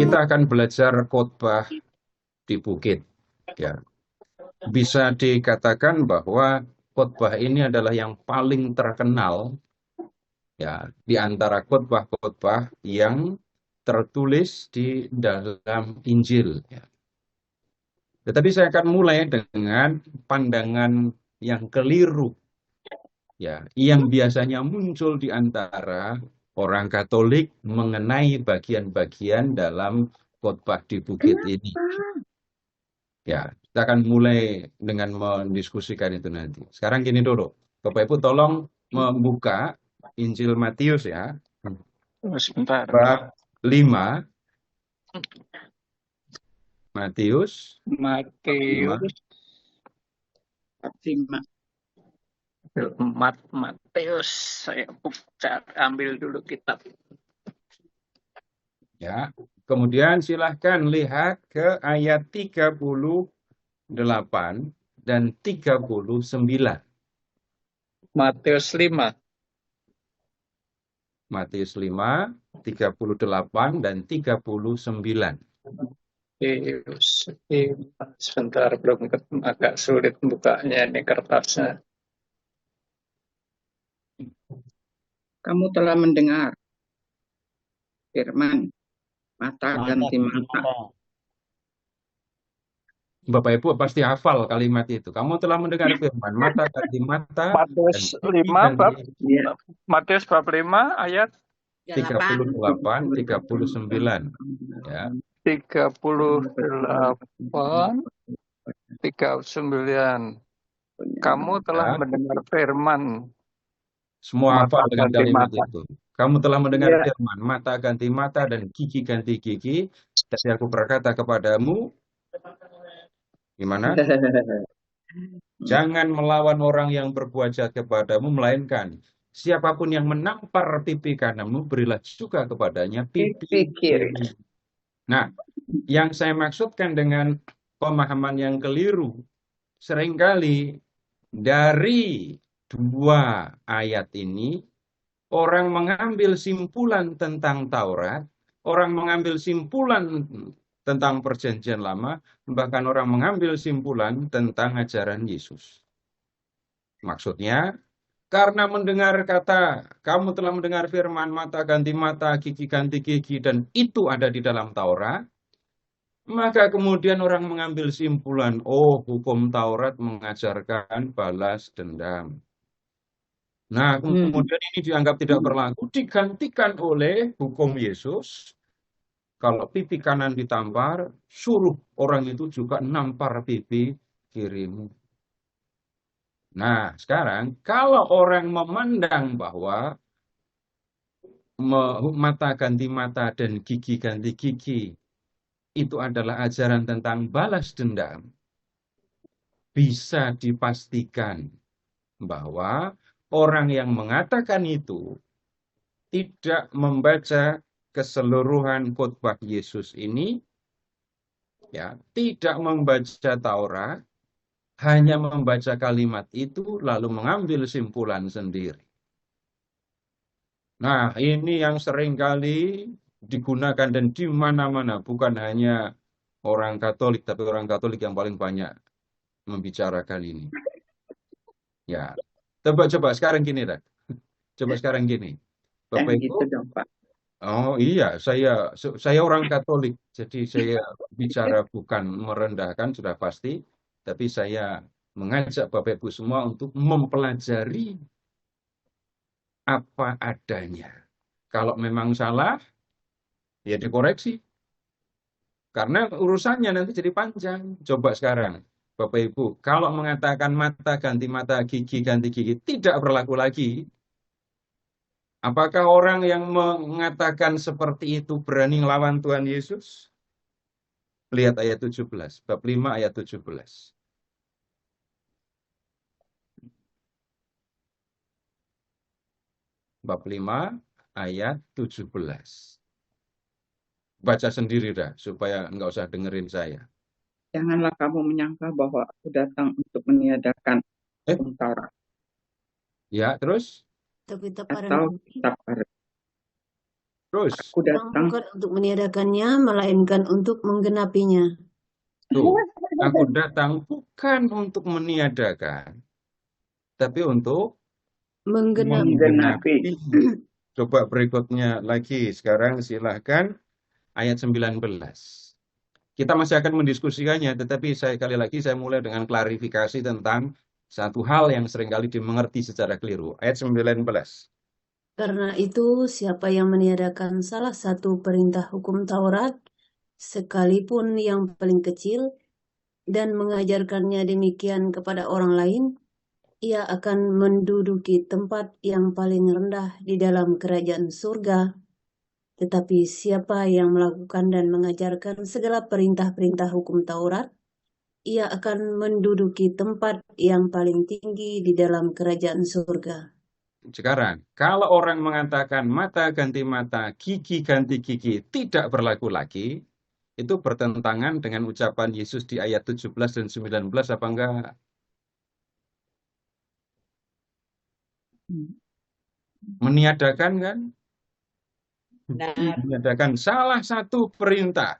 kita akan belajar khotbah di bukit. Ya, bisa dikatakan bahwa khotbah ini adalah yang paling terkenal ya di antara khotbah-khotbah yang tertulis di dalam Injil. Ya. Tetapi saya akan mulai dengan pandangan yang keliru, ya, yang biasanya muncul di antara orang Katolik mengenai bagian-bagian dalam khotbah di bukit ini. Ya, kita akan mulai dengan mendiskusikan itu nanti. Sekarang gini dulu, Bapak Ibu tolong membuka Injil Matius ya, Sebentar. bab 5, Matius 5. Matius, Matius, saya ambil dulu kitab. Ya. Kemudian silahkan lihat ke ayat 38 dan 39. Matius 5. Matius 5, 38 dan 39. Matius 5. Sebentar, belum agak sulit bukanya ini kertasnya. Kamu telah mendengar firman, mata ganti mata. Bapak Ibu pasti hafal kalimat itu. Kamu telah mendengar firman, mata ganti mata dan Matius gigi 5 bab ganti Ya, Matius bab 5 ayat 38, 39. Ya. 38, 39. Kamu telah Ya. mendengar firman, Semua mata hafal dengan ganti kalimat mata. itu. Kamu telah mendengar ya. firman, mata ganti mata dan gigi ganti gigi. Tapi aku berkata kepadamu, gimana? Jangan melawan orang yang berbuat jahat kepadamu, melainkan siapapun yang menampar pipi kananmu, berilah juga kepadanya pipi Pipi kiri. kiri. Nah, yang saya maksudkan dengan pemahaman yang keliru, seringkali dari dua ayat ini, orang mengambil simpulan tentang Taurat, orang mengambil simpulan tentang Perjanjian Lama, bahkan orang mengambil simpulan tentang ajaran Yesus. Maksudnya, karena mendengar kata, kamu telah mendengar firman, mata ganti mata, gigi ganti gigi, dan itu ada di dalam Taurat, maka kemudian orang mengambil simpulan, oh hukum Taurat mengajarkan balas dendam. Nah, kemudian ini dianggap tidak berlaku, digantikan oleh hukum Yesus. Kalau pipi kanan ditampar, suruh orang itu juga nampar pipi kirimu. Nah, sekarang kalau orang memandang bahwa mata ganti mata dan gigi ganti gigi itu adalah ajaran tentang balas dendam, bisa dipastikan bahwa orang yang mengatakan itu tidak membaca keseluruhan khotbah Yesus ini, ya, tidak membaca Taurat, hanya membaca kalimat itu lalu mengambil simpulan sendiri. Nah, ini yang seringkali digunakan dan di mana-mana, bukan hanya orang Katolik, tapi orang Katolik yang paling banyak membicarakan ini. Ya, coba sekarang gini, dah. Coba sekarang gini, Bapak Yang Ibu. gitu dong, Pak. Oh iya, saya orang Katolik, jadi saya bicara bukan merendahkan sudah pasti, tapi saya mengajak Bapak Ibu semua untuk mempelajari apa adanya. Kalau memang salah, ya dikoreksi. Karena urusannya nanti jadi panjang. Coba sekarang, Bapak Ibu, kalau mengatakan mata ganti mata, gigi ganti gigi, tidak berlaku lagi. Apakah orang yang mengatakan seperti itu berani melawan Tuhan Yesus? Lihat ayat 17, bab 5 ayat 17. Bab 5 ayat 17. Baca sendiri dah, supaya nggak usah dengerin saya. Janganlah kamu menyangka bahwa aku datang untuk meniadakan hukum Taurat Ya, terus? atau kitab Farisee. Terus, Aku datang. bukan untuk meniadakannya, melainkan untuk menggenapinya. tuh, aku datang bukan untuk meniadakan, tapi untuk Menggenapi. menggenapi. Coba berikutnya lagi. Sekarang silahkan ayat 19. Kita masih akan mendiskusikannya, tetapi sekali lagi saya mulai dengan klarifikasi tentang satu hal yang seringkali dimengerti secara keliru. Ayat 19. Karena itu, siapa yang meniadakan salah satu perintah hukum Taurat, sekalipun yang paling kecil, dan mengajarkannya demikian kepada orang lain, ia akan menduduki tempat yang paling rendah di dalam kerajaan surga. Tetapi siapa yang melakukan dan mengajarkan segala perintah-perintah hukum Taurat, ia akan menduduki tempat yang paling tinggi di dalam kerajaan surga. Sekarang, kalau orang mengatakan mata ganti mata, gigi ganti gigi tidak berlaku lagi, itu bertentangan dengan ucapan Yesus di ayat 17 dan 19 apa enggak? Meniadakan kan? Meniadakan salah satu perintah.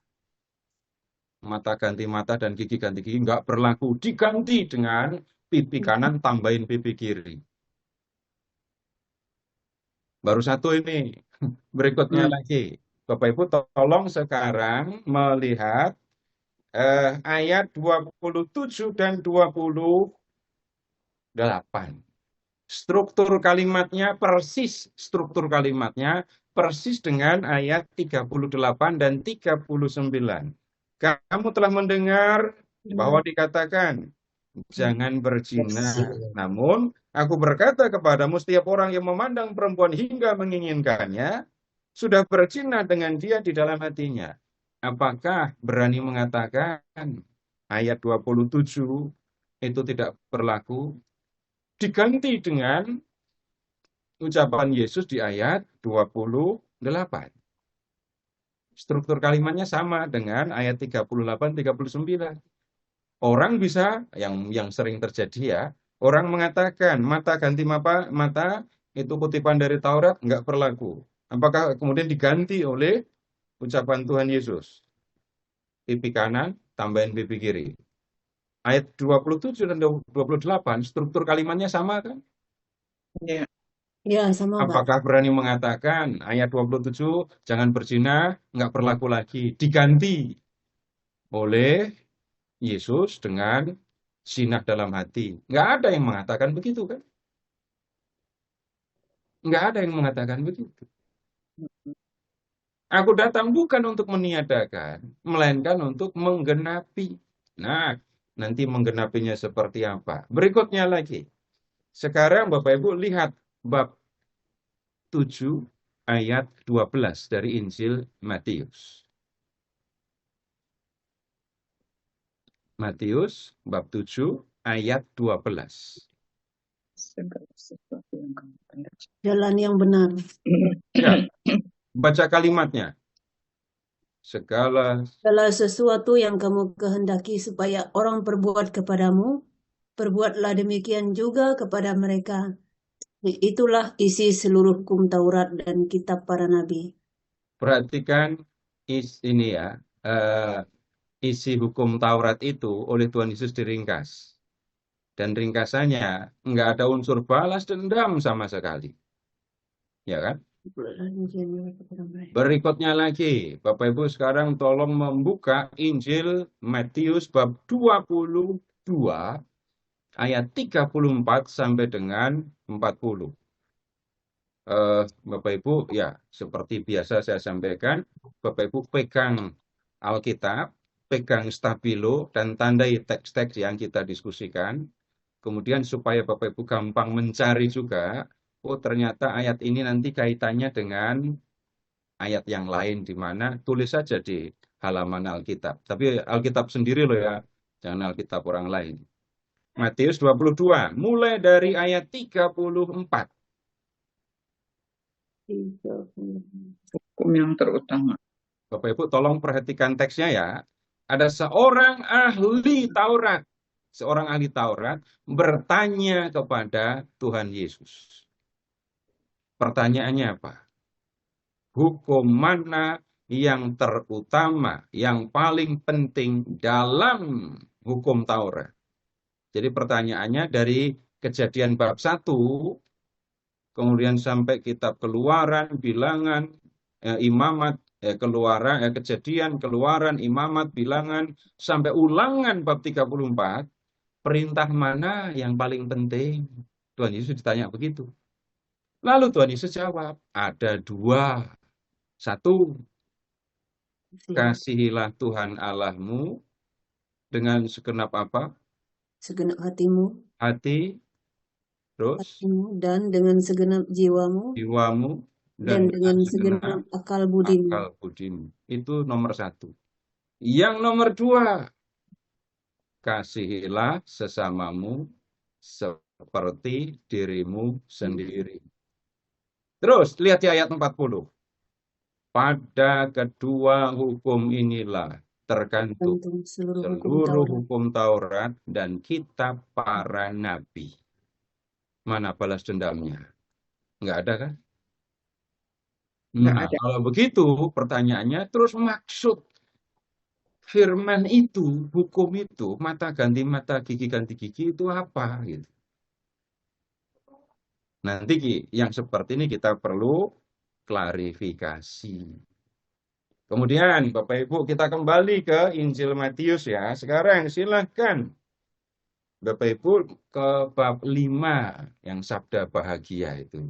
Mata ganti mata dan gigi ganti gigi enggak berlaku. Diganti dengan pipi kanan tambahin pipi kiri. Baru satu ini. Berikutnya lagi. Bapak Ibu tolong sekarang melihat ayat 27 dan 28. Struktur kalimatnya persis dengan ayat 38 dan 39. Kamu telah mendengar bahwa dikatakan, jangan berzina. Namun, aku berkata kepadamu, setiap orang yang memandang perempuan hingga menginginkannya, sudah berzina dengan dia di dalam hatinya. Apakah berani mengatakan ayat 27 itu tidak berlaku? Diganti dengan ucapan Yesus di ayat 28. Struktur kalimatnya sama dengan ayat 38-39. Orang bisa, yang sering terjadi ya, orang mengatakan mata ganti mata itu kutipan dari Taurat, nggak berlaku. Apakah kemudian diganti oleh ucapan Tuhan Yesus? Pipi kanan, tambahin pipi kiri. Ayat 27 dan 28, struktur kalimatnya sama kan? Ya. Ya, sama, Pak. Apakah berani mengatakan ayat 27, jangan berzina, nggak berlaku lagi. Diganti oleh Yesus dengan zina dalam hati. Nggak ada yang mengatakan begitu kan? Nggak ada yang mengatakan begitu. Aku datang bukan untuk meniadakan, melainkan untuk menggenapi. Nah, nanti menggenapinya seperti apa? Berikutnya lagi. Sekarang Bapak Ibu lihat bab 7 ayat 12 dari Injil Matius. Matius bab 7 ayat 12. Segala sesuatu yang kamu hendak. Jalan yang benar. Ya, baca kalimatnya. Segala sesuatu yang kamu kehendaki supaya orang perbuat kepadamu, perbuatlah demikian juga kepada mereka. Itulah isi seluruh hukum Taurat dan kitab para nabi. perhatikan ini ya, isi hukum Taurat itu oleh Tuhan Yesus diringkas. Dan ringkasannya nggak ada unsur balas dendam sama sekali. Ya kan? Berikutnya lagi, Bapak Ibu sekarang tolong membuka Injil Matius bab 22 ayat 34 sampai dengan 40. Bapak Ibu, ya seperti biasa saya sampaikan, Bapak Ibu pegang Alkitab, pegang stabilo, dan tandai teks-teks yang kita diskusikan. Kemudian supaya Bapak Ibu gampang mencari juga, oh ternyata ayat ini nanti kaitannya dengan ayat yang lain, di mana tulis saja di halaman Alkitab. Tapi Alkitab sendiri loh ya, jangan Alkitab orang lain. Matius 22, mulai dari ayat 34. Hukum yang terutama. Bapak Ibu tolong perhatikan teksnya ya. Ada seorang ahli Taurat. Seorang ahli Taurat bertanya kepada Tuhan Yesus. Pertanyaannya apa? hukum mana yang terutama, yang paling penting dalam hukum Taurat. Jadi pertanyaannya dari Kejadian bab 1, kemudian sampai kitab Keluaran, Bilangan, Imamat, Keluaran, Kejadian, Keluaran, Imamat, Bilangan, sampai Ulangan bab 34, perintah mana yang paling penting? Tuhan Yesus ditanya begitu. Lalu Tuhan Yesus jawab, ada 2. 1, kasihilah Tuhan Allahmu dengan segenap apa? Segenap hatimu, Hati, terus dan dengan segenap jiwamu, jiwamu, dan dengan segenap segenap akal budimu. akal budimu. Itu nomor 1. Yang nomor 2, kasihilah sesamamu seperti dirimu sendiri. Terus lihat di ayat 40. Pada kedua hukum inilah tergantung Tentu seluruh hukum seluruh Taurat. hukum Taurat dan kitab para nabi. Mana balas dendamnya? Enggak ada kan? Nggak Nah, ada. kalau begitu pertanyaannya, terus maksud firman itu, hukum itu, mata ganti mata, gigi ganti gigi itu apa? Gitu. Nanti yang seperti ini kita perlu klarifikasi. Kemudian Bapak Ibu kita kembali ke Injil Matius ya. Sekarang silahkan Bapak Ibu ke bab 5 yang sabda bahagia itu.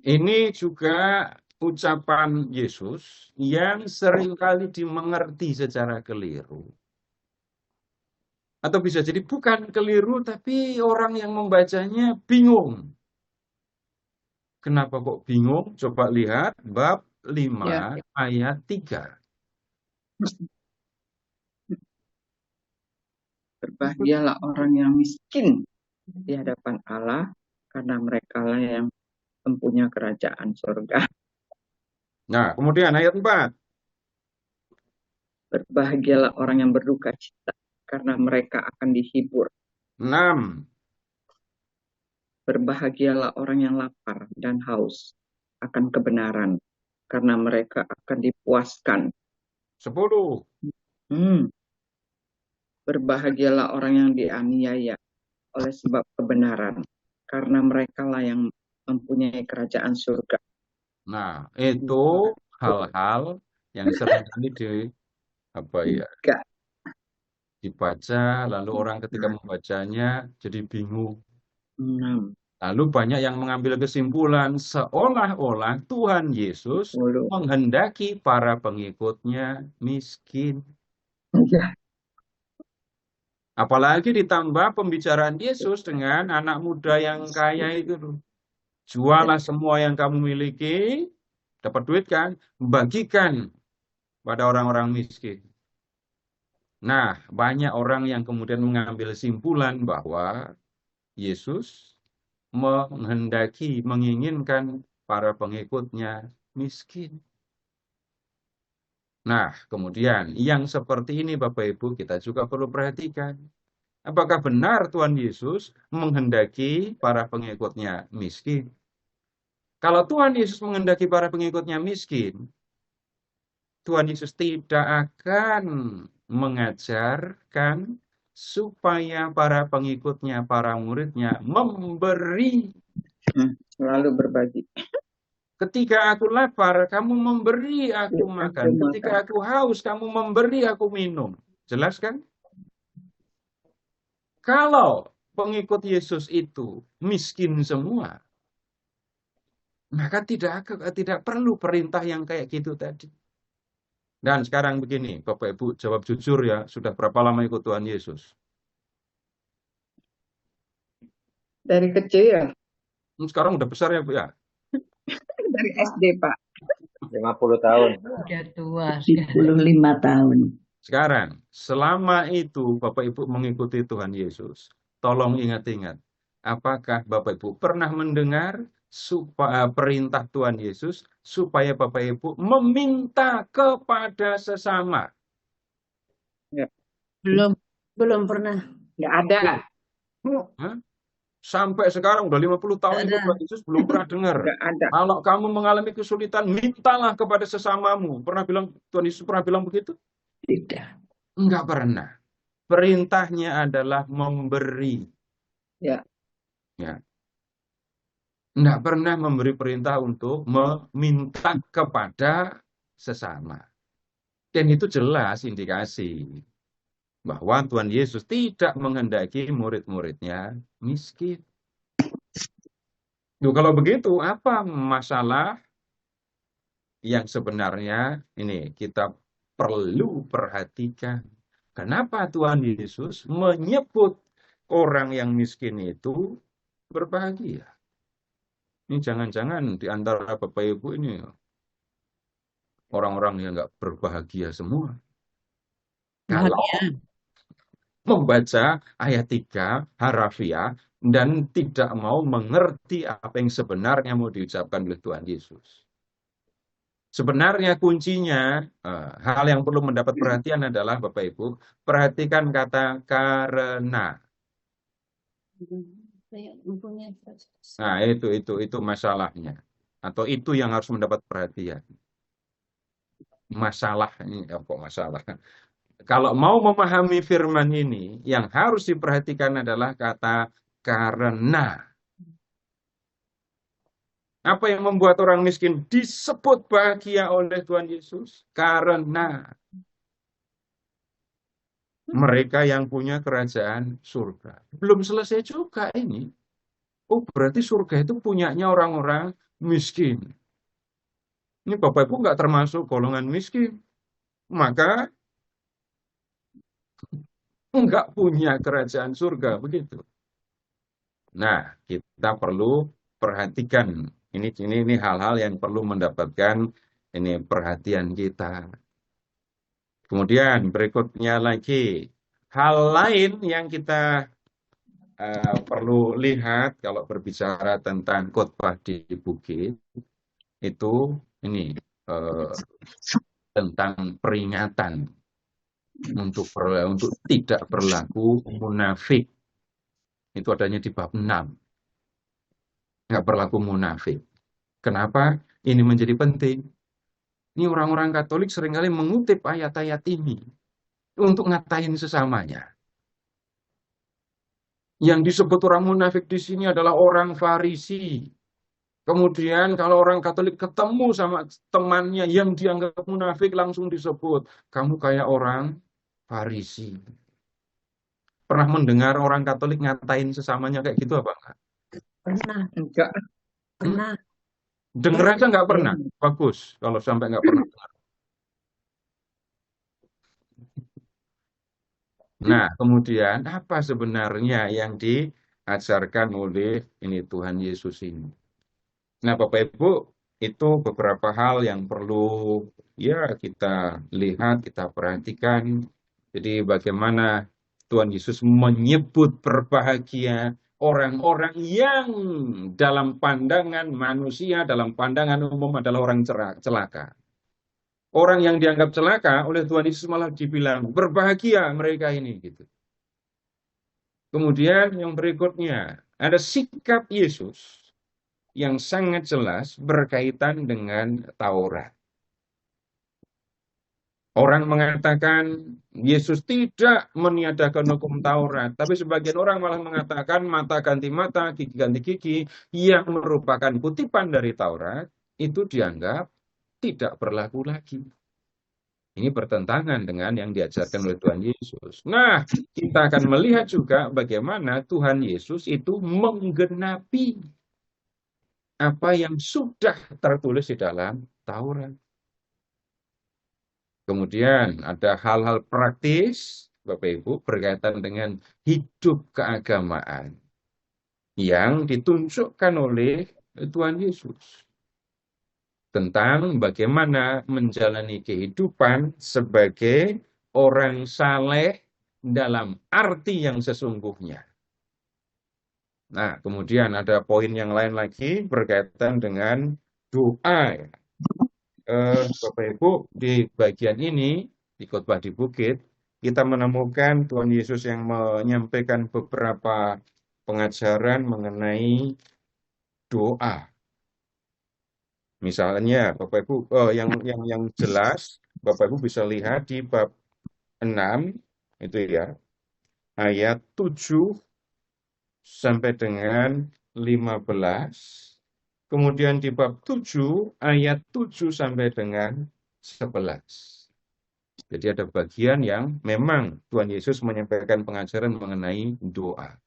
Ini juga ucapan Yesus yang seringkali dimengerti secara keliru. Atau bisa jadi bukan keliru, tapi orang yang membacanya bingung. Kenapa kok bingung? Coba lihat bab 5 ayat 3. Berbahagialah orang yang miskin di hadapan Allah, karena mereka lah yang mempunyai kerajaan surga. Nah, kemudian ayat 4. Berbahagialah orang yang berduka cita, karena mereka akan dihibur. 6. Berbahagialah orang yang lapar dan haus akan kebenaran, karena mereka akan dipuaskan. 10. Berbahagialah orang yang dianiaya oleh sebab kebenaran, karena mereka lah yang mempunyai kerajaan surga. Nah, itu hal-hal yang sering kali dibaca, lalu orang ketika membacanya jadi bingung. 6. Lalu banyak yang mengambil kesimpulan seolah-olah Tuhan Yesus 10. menghendaki para pengikutnya miskin. Ya. Apalagi ditambah pembicaraan Yesus dengan anak muda yang kaya itu. Jualah semua yang kamu miliki, dapat duit kan, bagikan pada orang-orang miskin. Nah, banyak orang yang kemudian mengambil kesimpulan bahwa Yesus menghendaki, menginginkan para pengikutnya miskin. Nah, kemudian yang seperti ini Bapak Ibu kita juga perlu perhatikan. Apakah benar Tuhan Yesus menghendaki para pengikutnya miskin? Kalau Tuhan Yesus menghendaki para pengikutnya miskin, Tuhan Yesus tidak akan mengajarkan supaya para pengikutnya, para muridnya memberi. Selalu berbagi. Ketika aku lapar, kamu memberi aku makan. Ketika aku haus, kamu memberi aku minum. Jelas kan? Kalau pengikut Yesus itu miskin semua, maka tidak perlu perintah yang kayak gitu tadi. Dan sekarang begini, Bapak Ibu jawab jujur ya, sudah berapa lama ikut Tuhan Yesus? Dari kecil ya? Sekarang udah besar ya Bu ya? Dari SD Pak. 50 tahun. Udah tua. 75 tahun. Sekarang, selama itu Bapak Ibu mengikuti Tuhan Yesus, tolong ingat-ingat, apakah Bapak Ibu pernah mendengar perintah Tuhan Yesus supaya Bapak Ibu meminta kepada sesama? Ya. Belum pernah. Nggak ada. Hah? Sampai sekarang udah 50 tahun Tidak ikut ada. Tuhan Yesus belum pernah dengar. Nggak ada. Kalau kamu mengalami kesulitan, mintalah kepada sesamamu. Pernah bilang Tuhan Yesus pernah bilang begitu? Tidak. Enggak pernah. Perintahnya adalah memberi. Ya. Ya. Enggak pernah memberi perintah untuk meminta kepada sesama. Dan itu jelas indikasi bahwa Tuhan Yesus tidak menghendaki murid-muridnya miskin. Duh, kalau begitu, apa masalah yang sebenarnya ini kita perlu perhatikan? Kenapa Tuhan Yesus menyebut orang yang miskin itu berbahagia? Ini jangan-jangan di antara Bapak Ibu ini orang-orang yang nggak berbahagia semua. Kalau Bahagia. membaca ayat 3 harafiah dan tidak mau mengerti apa yang sebenarnya mau diucapkan oleh Tuhan Yesus. Sebenarnya kuncinya, hal yang perlu mendapat perhatian adalah Bapak Ibu, perhatikan kata karena. Saya mempunyai 100%. Nah, itu masalahnya. Atau itu yang harus mendapat perhatian. Masalahnya, kok masalah? Kalau mau memahami firman ini, yang harus diperhatikan adalah kata karena. Apa yang membuat orang miskin disebut bahagia oleh Tuhan Yesus? Karena mereka yang punya kerajaan surga. Belum selesai juga ini. Oh, berarti surga itu punyanya orang-orang miskin. Ini Bapak Ibu nggak termasuk golongan miskin. Maka nggak punya kerajaan surga, begitu. Nah, kita perlu perhatikan. Ini hal-hal yang perlu mendapatkan ini perhatian kita. Kemudian berikutnya lagi, hal lain yang kita perlu lihat kalau berbicara tentang khotbah di bukit, itu ini tentang peringatan untuk tidak berlaku munafik. Itu adanya di bab 6. Nggak berlaku munafik. Kenapa? Ini menjadi penting. Ini orang-orang Katolik seringkali mengutip ayat-ayat ini untuk ngatain sesamanya. Yang disebut orang munafik di sini adalah orang Farisi. Kemudian kalau orang Katolik ketemu sama temannya yang dianggap munafik, langsung disebut, kamu kayak orang Farisi. Pernah mendengar orang Katolik ngatain sesamanya kayak gitu apa enggak? Pernah. Enggak. Pernah. Dengar aja nggak pernah. Bagus kalau sampai nggak pernah dengar. Nah, kemudian apa sebenarnya yang diajarkan oleh ini Tuhan Yesus ini? Nah, Bapak Ibu, itu beberapa hal yang perlu ya kita lihat, kita perhatikan. Jadi bagaimana Tuhan Yesus menyebut berbahagia orang-orang yang dalam pandangan manusia, dalam pandangan umum adalah orang celaka. Orang yang dianggap celaka oleh Tuhan Yesus malah dibilang berbahagia mereka ini gitu. Kemudian yang berikutnya ada sikap Yesus yang sangat jelas berkaitan dengan Taurat. Orang mengatakan Yesus tidak meniadakan hukum Taurat, tapi sebagian orang malah mengatakan mata ganti mata, gigi ganti gigi, yang merupakan kutipan dari Taurat, itu dianggap tidak berlaku lagi. Ini bertentangan dengan yang diajarkan oleh Tuhan Yesus. Nah, kita akan melihat juga bagaimana Tuhan Yesus itu menggenapi apa yang sudah tertulis di dalam Taurat. Kemudian ada hal-hal praktis, Bapak Ibu, berkaitan dengan hidup keagamaan yang ditunjukkan oleh Tuhan Yesus. Tentang bagaimana menjalani kehidupan sebagai orang saleh dalam arti yang sesungguhnya. Nah, kemudian ada poin yang lain lagi berkaitan dengan doa. Bapak Ibu, di bagian ini, di khotbah di bukit, kita menemukan Tuhan Yesus yang menyampaikan beberapa pengajaran mengenai doa. Misalnya, Bapak Ibu, yang jelas, Bapak Ibu bisa lihat di bab 6, itu ya, ayat 7 sampai dengan 15. Kemudian di bab 7, ayat 7 sampai dengan 11. Jadi ada bagian yang memang Tuhan Yesus menyampaikan pengajaran mengenai doa.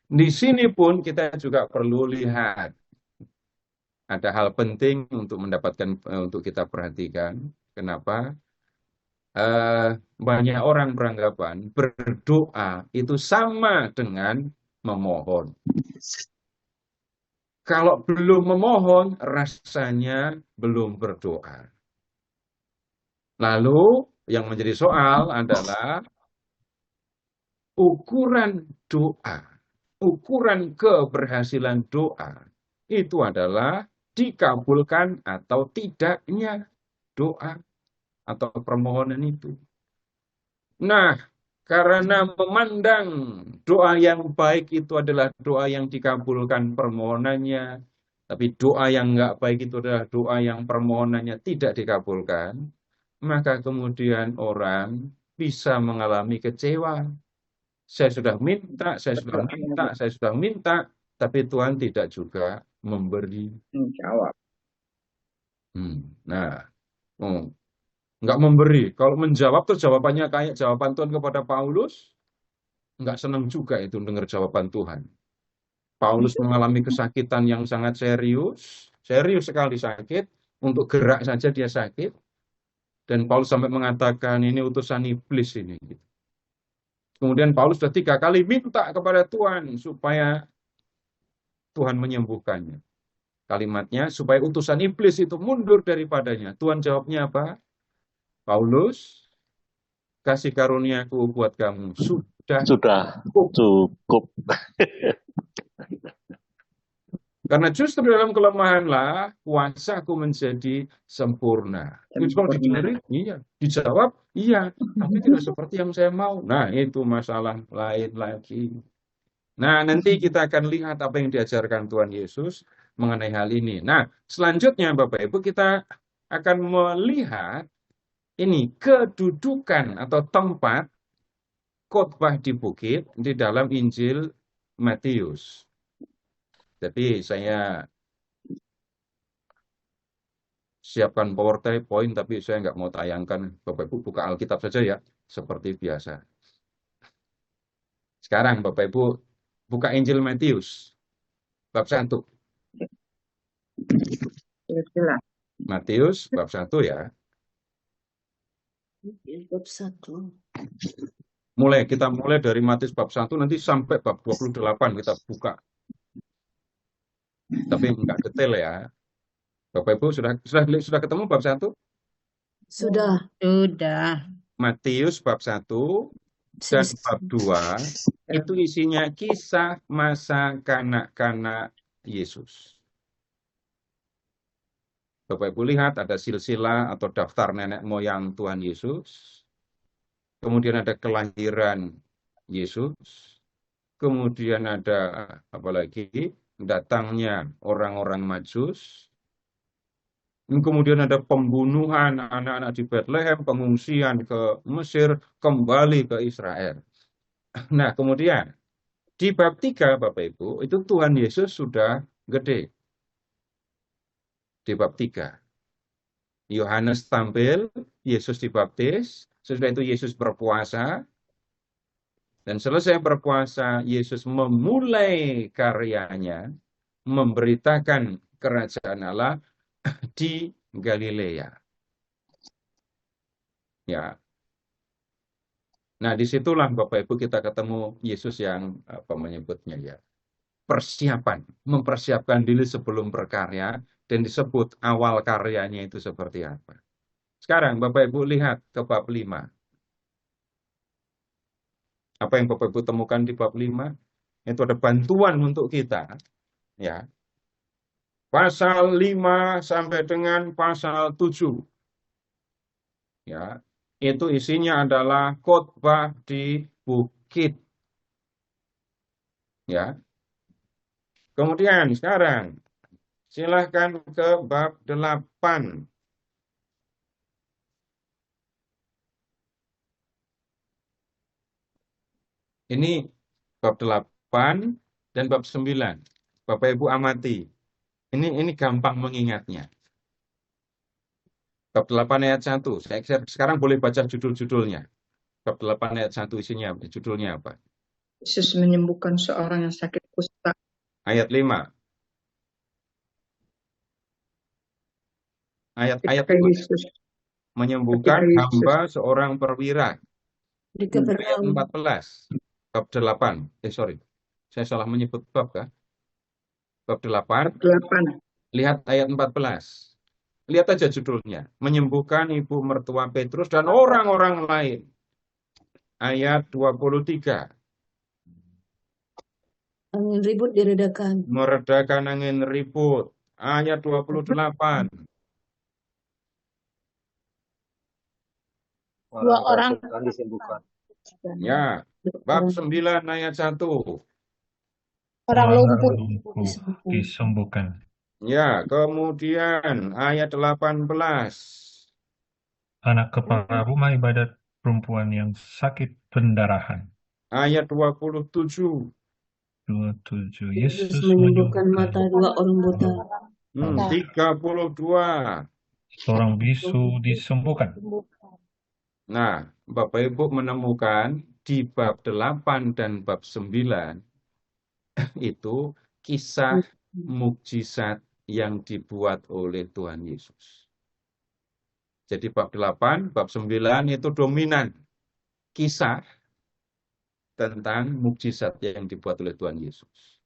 Di sini pun kita juga perlu lihat ada hal penting untuk untuk kita perhatikan. Kenapa? Banyak orang beranggapan berdoa itu sama dengan memohon. Kalau belum memohon, rasanya belum berdoa. Lalu yang menjadi soal adalah ukuran doa, ukuran keberhasilan doa itu adalah dikabulkan atau tidaknya doa atau permohonan itu. Nah, karena memandang doa yang baik itu adalah doa yang dikabulkan permohonannya, tapi doa yang nggak baik itu adalah doa yang permohonannya tidak dikabulkan, maka kemudian orang bisa mengalami kecewa. Saya sudah minta, tapi Tuhan tidak juga memberi. Menjawab. Nah, nggak memberi. Kalau menjawab tuh jawabannya kayak jawaban Tuhan kepada Paulus, nggak senang juga itu dengar jawaban Tuhan. Paulus mengalami kesakitan yang sangat serius sekali sakit, untuk gerak saja dia sakit, dan Paulus sampai mengatakan ini utusan iblis ini. Kemudian Paulus sudah 3 kali minta kepada Tuhan supaya Tuhan menyembuhkannya. Kalimatnya, supaya utusan iblis itu mundur daripadanya. Tuhan jawabnya apa? Paulus, kasih karuniaku buat kamu sudah cukup. Karena justru dalam kelemahanlah kuasaku menjadi sempurna. Kalau didengar, iya. Dijawab, iya. Tapi tidak seperti yang saya mau. Nah, itu masalah lain lagi. Nah, nanti kita akan lihat apa yang diajarkan Tuhan Yesus mengenai hal ini. Nah, selanjutnya Bapak Ibu, kita akan melihat ini kedudukan atau tempat khotbah di bukit di dalam Injil Matius. Jadi saya siapkan PowerPoint, tapi saya nggak mau tayangkan. Bapak Ibu buka Alkitab saja ya, seperti biasa. Sekarang Bapak Ibu buka Injil Matius, bab 1. Matius, bab 1 ya. Bab 1. Kita mulai dari Matius bab 1 nanti sampai bab 28 kita buka. Tapi enggak detail ya. Bapak Ibu sudah ketemu bab 1? Sudah. Matius bab 1 dan bab 2 itu isinya kisah masa kanak-kanak Yesus. Bapak Ibu lihat ada silsilah atau daftar nenek moyang Tuhan Yesus. Kemudian ada kelahiran Yesus. Kemudian ada apalagi datangnya orang-orang Majus. Kemudian ada pembunuhan anak-anak di Bethlehem, pengungsian ke Mesir, kembali ke Israel. Nah, kemudian di bab 3 Bapak Ibu, itu Tuhan Yesus sudah gede. Di bab 3. Yohanes tampil, Yesus dibaptis, sesudah itu Yesus berpuasa, dan selesai berpuasa, Yesus memulai karyanya, memberitakan kerajaan Allah di Galilea. Ya. Nah, disitulah Bapak Ibu kita ketemu Yesus yang apa menyebutnya ya, persiapan, mempersiapkan diri sebelum berkarya, dan disebut awal karyanya itu seperti apa. Sekarang Bapak Ibu lihat ke bab 5. Apa yang Bapak Ibu temukan di bab 5? Itu ada bantuan untuk kita. Ya. Pasal 5 sampai dengan pasal 7. Ya. Itu isinya adalah khotbah di bukit. Ya. Kemudian sekarang silahkan ke bab 8. Ini bab 8 dan bab 9. Bapak Ibu amati. Ini gampang mengingatnya. Bab 8 ayat 1. Saya sekarang boleh baca judul-judulnya. Bab 8 ayat 1 isinya judulnya apa? Yesus menyembuhkan seorang yang sakit kusta. Ayat 5. Ayat Ketika 5. Yesus Menyembuhkan ketika Yesus hamba seorang perwira. Di Ayat Kapernaum. 14. Bab 8. Sorry. Saya salah menyebut bab kah? Bab 8. 8. Lihat ayat 14. Lihat aja judulnya. Menyembuhkan ibu mertua Petrus dan orang-orang lain. Ayat 23. Angin ribut diredakan. Meredakan angin ribut. Ayat 28. Orang orang kerasukan disembuhkan. Ya. Bab 9 ayat 1. orang lumpuh disembuhkan. Ya. Kemudian ayat 18. Anak kepala rumah ibadat perempuan yang sakit pendarahan. Ayat 27. 27. Yesus Yesus menyembuhkan menyembuhkan mata 2 orang buta. 32. seorang bisu disembuhkan. Nah, Bapak Ibu menemukan di bab 8 dan bab 9 itu kisah mukjizat yang dibuat oleh Tuhan Yesus. Jadi bab 8, bab 9 itu dominan kisah tentang mukjizat yang dibuat oleh Tuhan Yesus.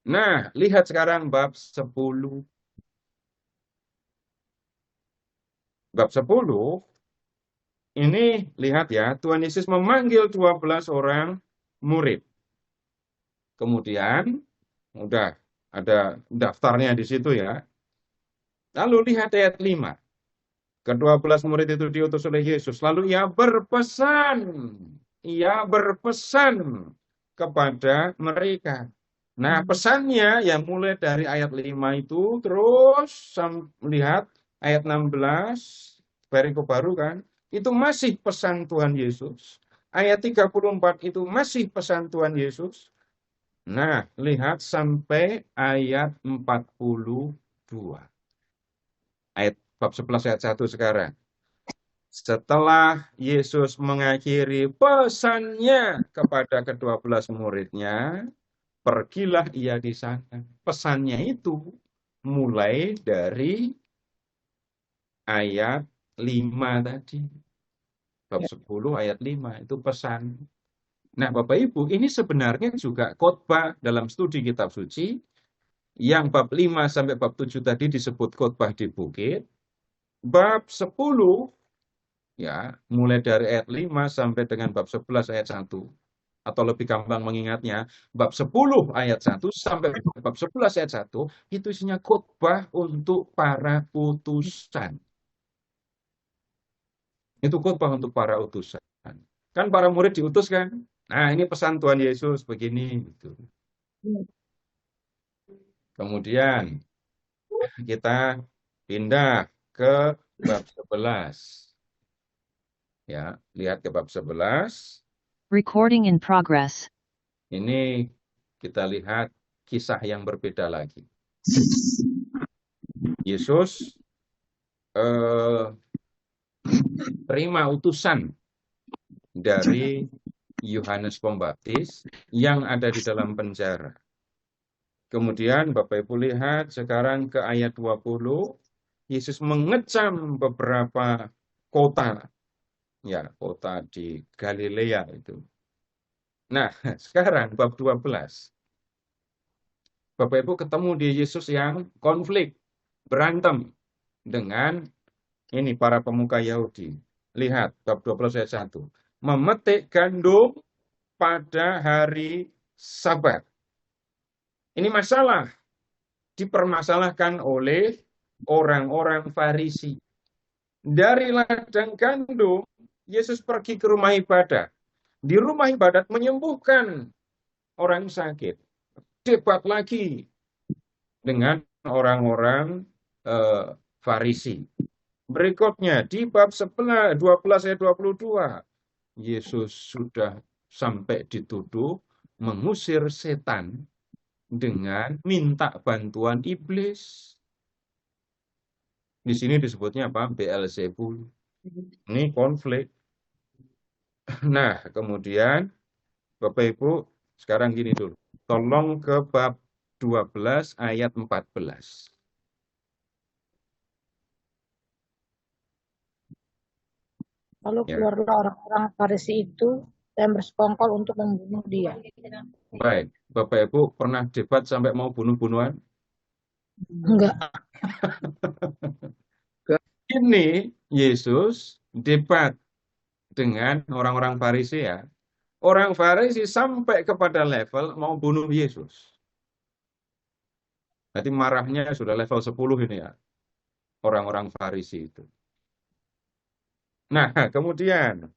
Nah, lihat sekarang bab 10. Bab 10, ini lihat ya, Tuhan Yesus memanggil 12 orang murid. Kemudian, udah ada daftarnya di situ ya. Lalu lihat ayat 5. Ke-12 murid itu diutus oleh Yesus. Lalu ia berpesan kepada mereka. Nah, pesannya yang mulai dari ayat 5 itu terus melihat ayat 16, perikop baru kan, itu masih pesan Tuhan Yesus. Ayat 34 itu masih pesan Tuhan Yesus. Nah, lihat sampai ayat 42. Ayat bab 11 ayat 1 sekarang. Setelah Yesus mengakhiri pesannya kepada ke-12 muridnya, pergilah ia di sana. Pesannya itu mulai dari ayat 5 tadi. Bab 10 ayat 5 itu pesan. Nah, Bapak Ibu, ini sebenarnya juga khotbah dalam studi kitab suci. Yang bab 5 sampai bab 7 tadi disebut khotbah di bukit. Bab 10 ya, mulai dari ayat 5 sampai dengan bab 11 ayat 1. Atau lebih gampang mengingatnya, bab 10 ayat 1 sampai bab 11 ayat 1 itu isinya khotbah untuk para utusan. Itu khotbah untuk para utusan. Kan para murid diutus kan? Nah, ini pesan Tuhan Yesus begini gitu. Kemudian kita pindah ke bab 11. Ya, lihat ke bab 11. Recording in progress. Ini kita lihat kisah yang berbeda lagi. Yesus terima utusan dari Yohanes Pembaptis yang ada di dalam penjara. Kemudian Bapak Ibu lihat sekarang ke ayat 20, Yesus mengecam beberapa kota. Ya, kota di Galilea itu. Nah, sekarang bab 12. Bapak Ibu ketemu di Yesus yang konflik, berantem dengan ini para pemuka Yahudi. Lihat bab 12 ayat 1. Memetik gandum pada hari Sabat. Ini masalah dipermasalahkan oleh orang-orang Farisi. Dari ladang gandum Yesus pergi ke rumah ibadat. Di rumah ibadat menyembuhkan orang sakit. Debat lagi dengan orang-orang Farisi. Berikutnya di bab 12 ayat 22. Yesus sudah sampai dituduh mengusir setan dengan minta bantuan iblis. Di sini disebutnya apa? Beelzebul. Ini konflik. Nah, kemudian Bapak Ibu, sekarang gini dulu. Tolong ke bab 12 ayat 14. Lalu Ya. keluarlah orang-orang Farisi itu dan bersekongkol untuk membunuh dia. Baik, Bapak Ibu pernah debat sampai mau bunuh-bunuhan? Enggak. Ini Yesus debat dengan orang-orang Farisi ya. Orang Farisi sampai kepada level mau bunuh Yesus. Berarti marahnya sudah level 10 ini ya. Orang-orang Farisi itu. Nah, kemudian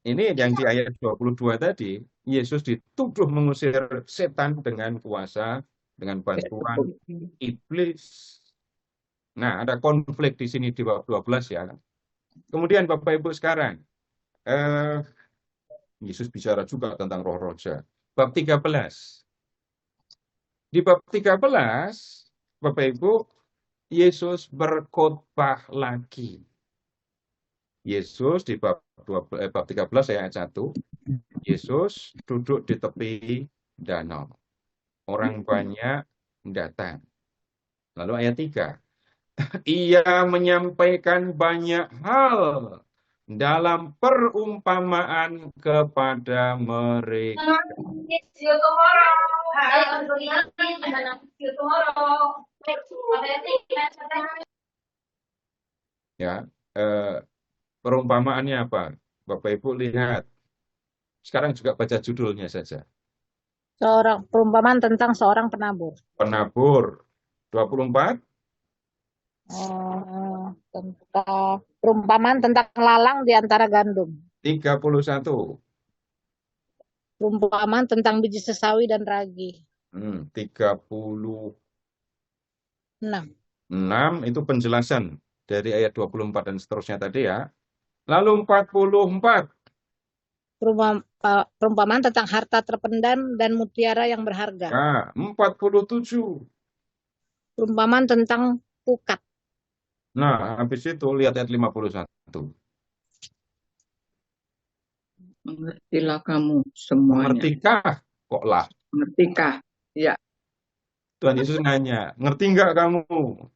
ini yang di ayat 22 tadi, Yesus dituduh mengusir setan dengan kuasa, dengan bantuan iblis. Nah, ada konflik di sini di bab 12 ya. Kemudian Bapak Ibu sekarang, Yesus bicara juga tentang roh roja. Bab 13. Di bab 13, Bapak Ibu, Yesus berkhotbah lagi. Yesus di bab 13 ayat 1, Yesus duduk di tepi danau. Orang banyak datang. Lalu ayat 3, Ia menyampaikan banyak hal dalam perumpamaan kepada mereka. Ya, perumpamaannya apa? Bapak Ibu lihat. Sekarang juga baca judulnya saja. Seorang perumpamaan tentang seorang penabur. Penabur. 24. Tentang perumpamaan tentang lalang di antara gandum. 31. Perumpamaan tentang biji sesawi dan ragi. 36. 6. Itu penjelasan dari ayat 24 dan seterusnya tadi ya. Lalu 44. Perumpamaan tentang harta terpendam dan mutiara yang berharga. Nah, 47. Perumpamaan tentang pukat. Nah, habis itu lihat ayat 51. Mengertilah kamu semuanya. Mengertikah? Kok lah? Mengertikah? Ya. Tuhan Yesus nanya, ngerti nggak kamu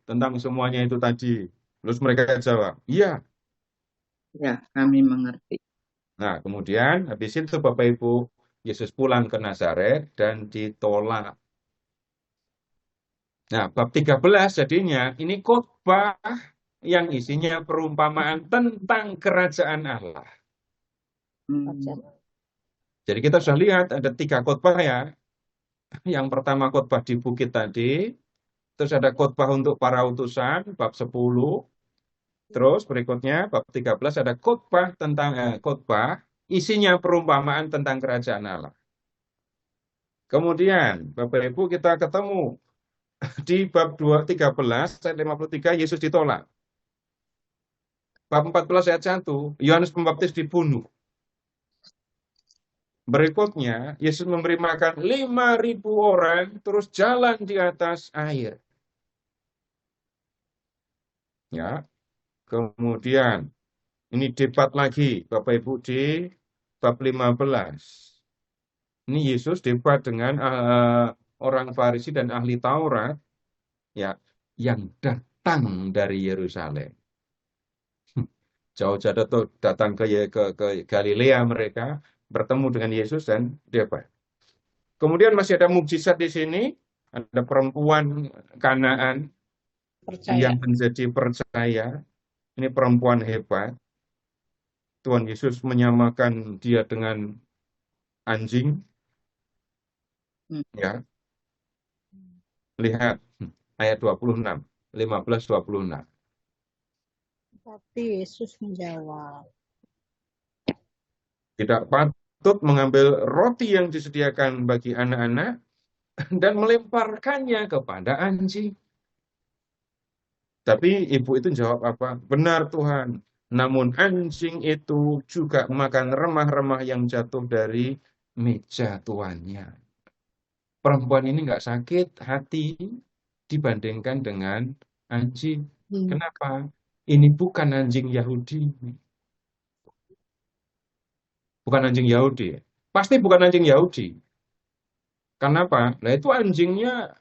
tentang semuanya itu tadi? Terus mereka jawab, iya. Ya, kami mengerti. Nah, kemudian habis itu Bapak Ibu, Yesus pulang ke Nazaret dan ditolak. Nah, bab 13 jadinya ini khotbah yang isinya perumpamaan tentang kerajaan Allah. Jadi kita sudah lihat ada 3 khotbah ya. Yang pertama khotbah di bukit tadi, terus ada khotbah untuk para utusan, bab 10. Terus berikutnya bab 13 ada khotbah tentang khotbah isinya perumpamaan tentang kerajaan Allah. Kemudian Bapak Ibu kita ketemu di bab 13 ayat 53 Yesus ditolak. Bab 14 ayat 1 Yohanes Pembaptis dibunuh. Berikutnya Yesus memberi makan 5.000 orang terus jalan di atas air. Ya. Kemudian ini debat lagi Bapak Ibu di bab 15. Ini Yesus debat dengan orang Farisi dan ahli Taurat ya yang datang dari Yerusalem. Jauh-jauh datang ke Galilea mereka bertemu dengan Yesus dan debat. Kemudian masih ada mukjizat di sini, ada perempuan Kanaan yang menjadi percaya. Ini perempuan hebat. Tuhan Yesus menyamakan dia dengan anjing. Ya. Lihat ayat 26, 15-26. Tapi Yesus menjawab, Tidak patut mengambil roti yang disediakan bagi anak-anak dan melemparkannya kepada anjing. Tapi ibu itu jawab apa? Benar Tuhan. Namun anjing itu juga makan remah-remah yang jatuh dari meja tuannya. Perempuan ini nggak sakit hati dibandingkan dengan anjing. Kenapa? Ini bukan anjing Yahudi. Bukan anjing Yahudi. Pasti bukan anjing Yahudi. Kenapa? Nah itu anjingnya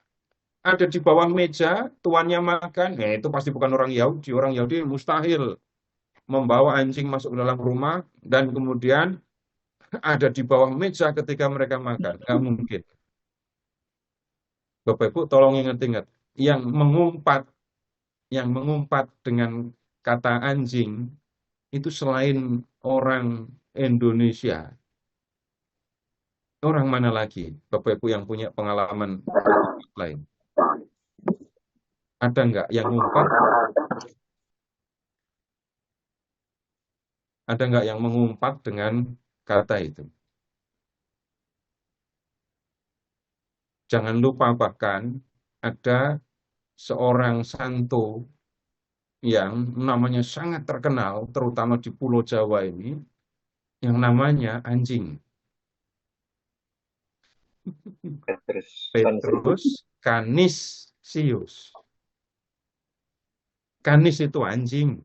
ada di bawah meja, tuannya makan. Nah itu pasti bukan orang Yahudi. Orang Yahudi mustahil membawa anjing masuk ke dalam rumah dan kemudian ada di bawah meja ketika mereka makan. Nggak mungkin. Bapak Ibu tolong ingat-ingat. Yang mengumpat dengan kata anjing itu selain orang Indonesia. Orang mana lagi, Bapak Ibu yang punya pengalaman lain? Ada nggak yang ngumpat? Ada nggak yang mengumpat dengan kata itu? Jangan lupa bahkan ada seorang santo yang namanya sangat terkenal, terutama di Pulau Jawa ini, yang namanya anjing. Petrus Canisius. Canis itu anjing.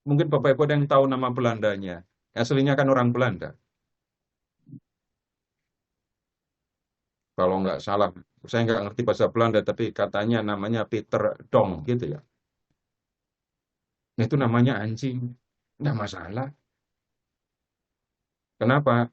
Mungkin Bapak Ibu ada yang tahu nama Belandanya. Aslinya kan orang Belanda. Kalau nggak salah, saya nggak ngerti bahasa Belanda, tapi katanya namanya Peter Dong, gitu ya. Nah, itu namanya anjing. Nggak masalah. Kenapa?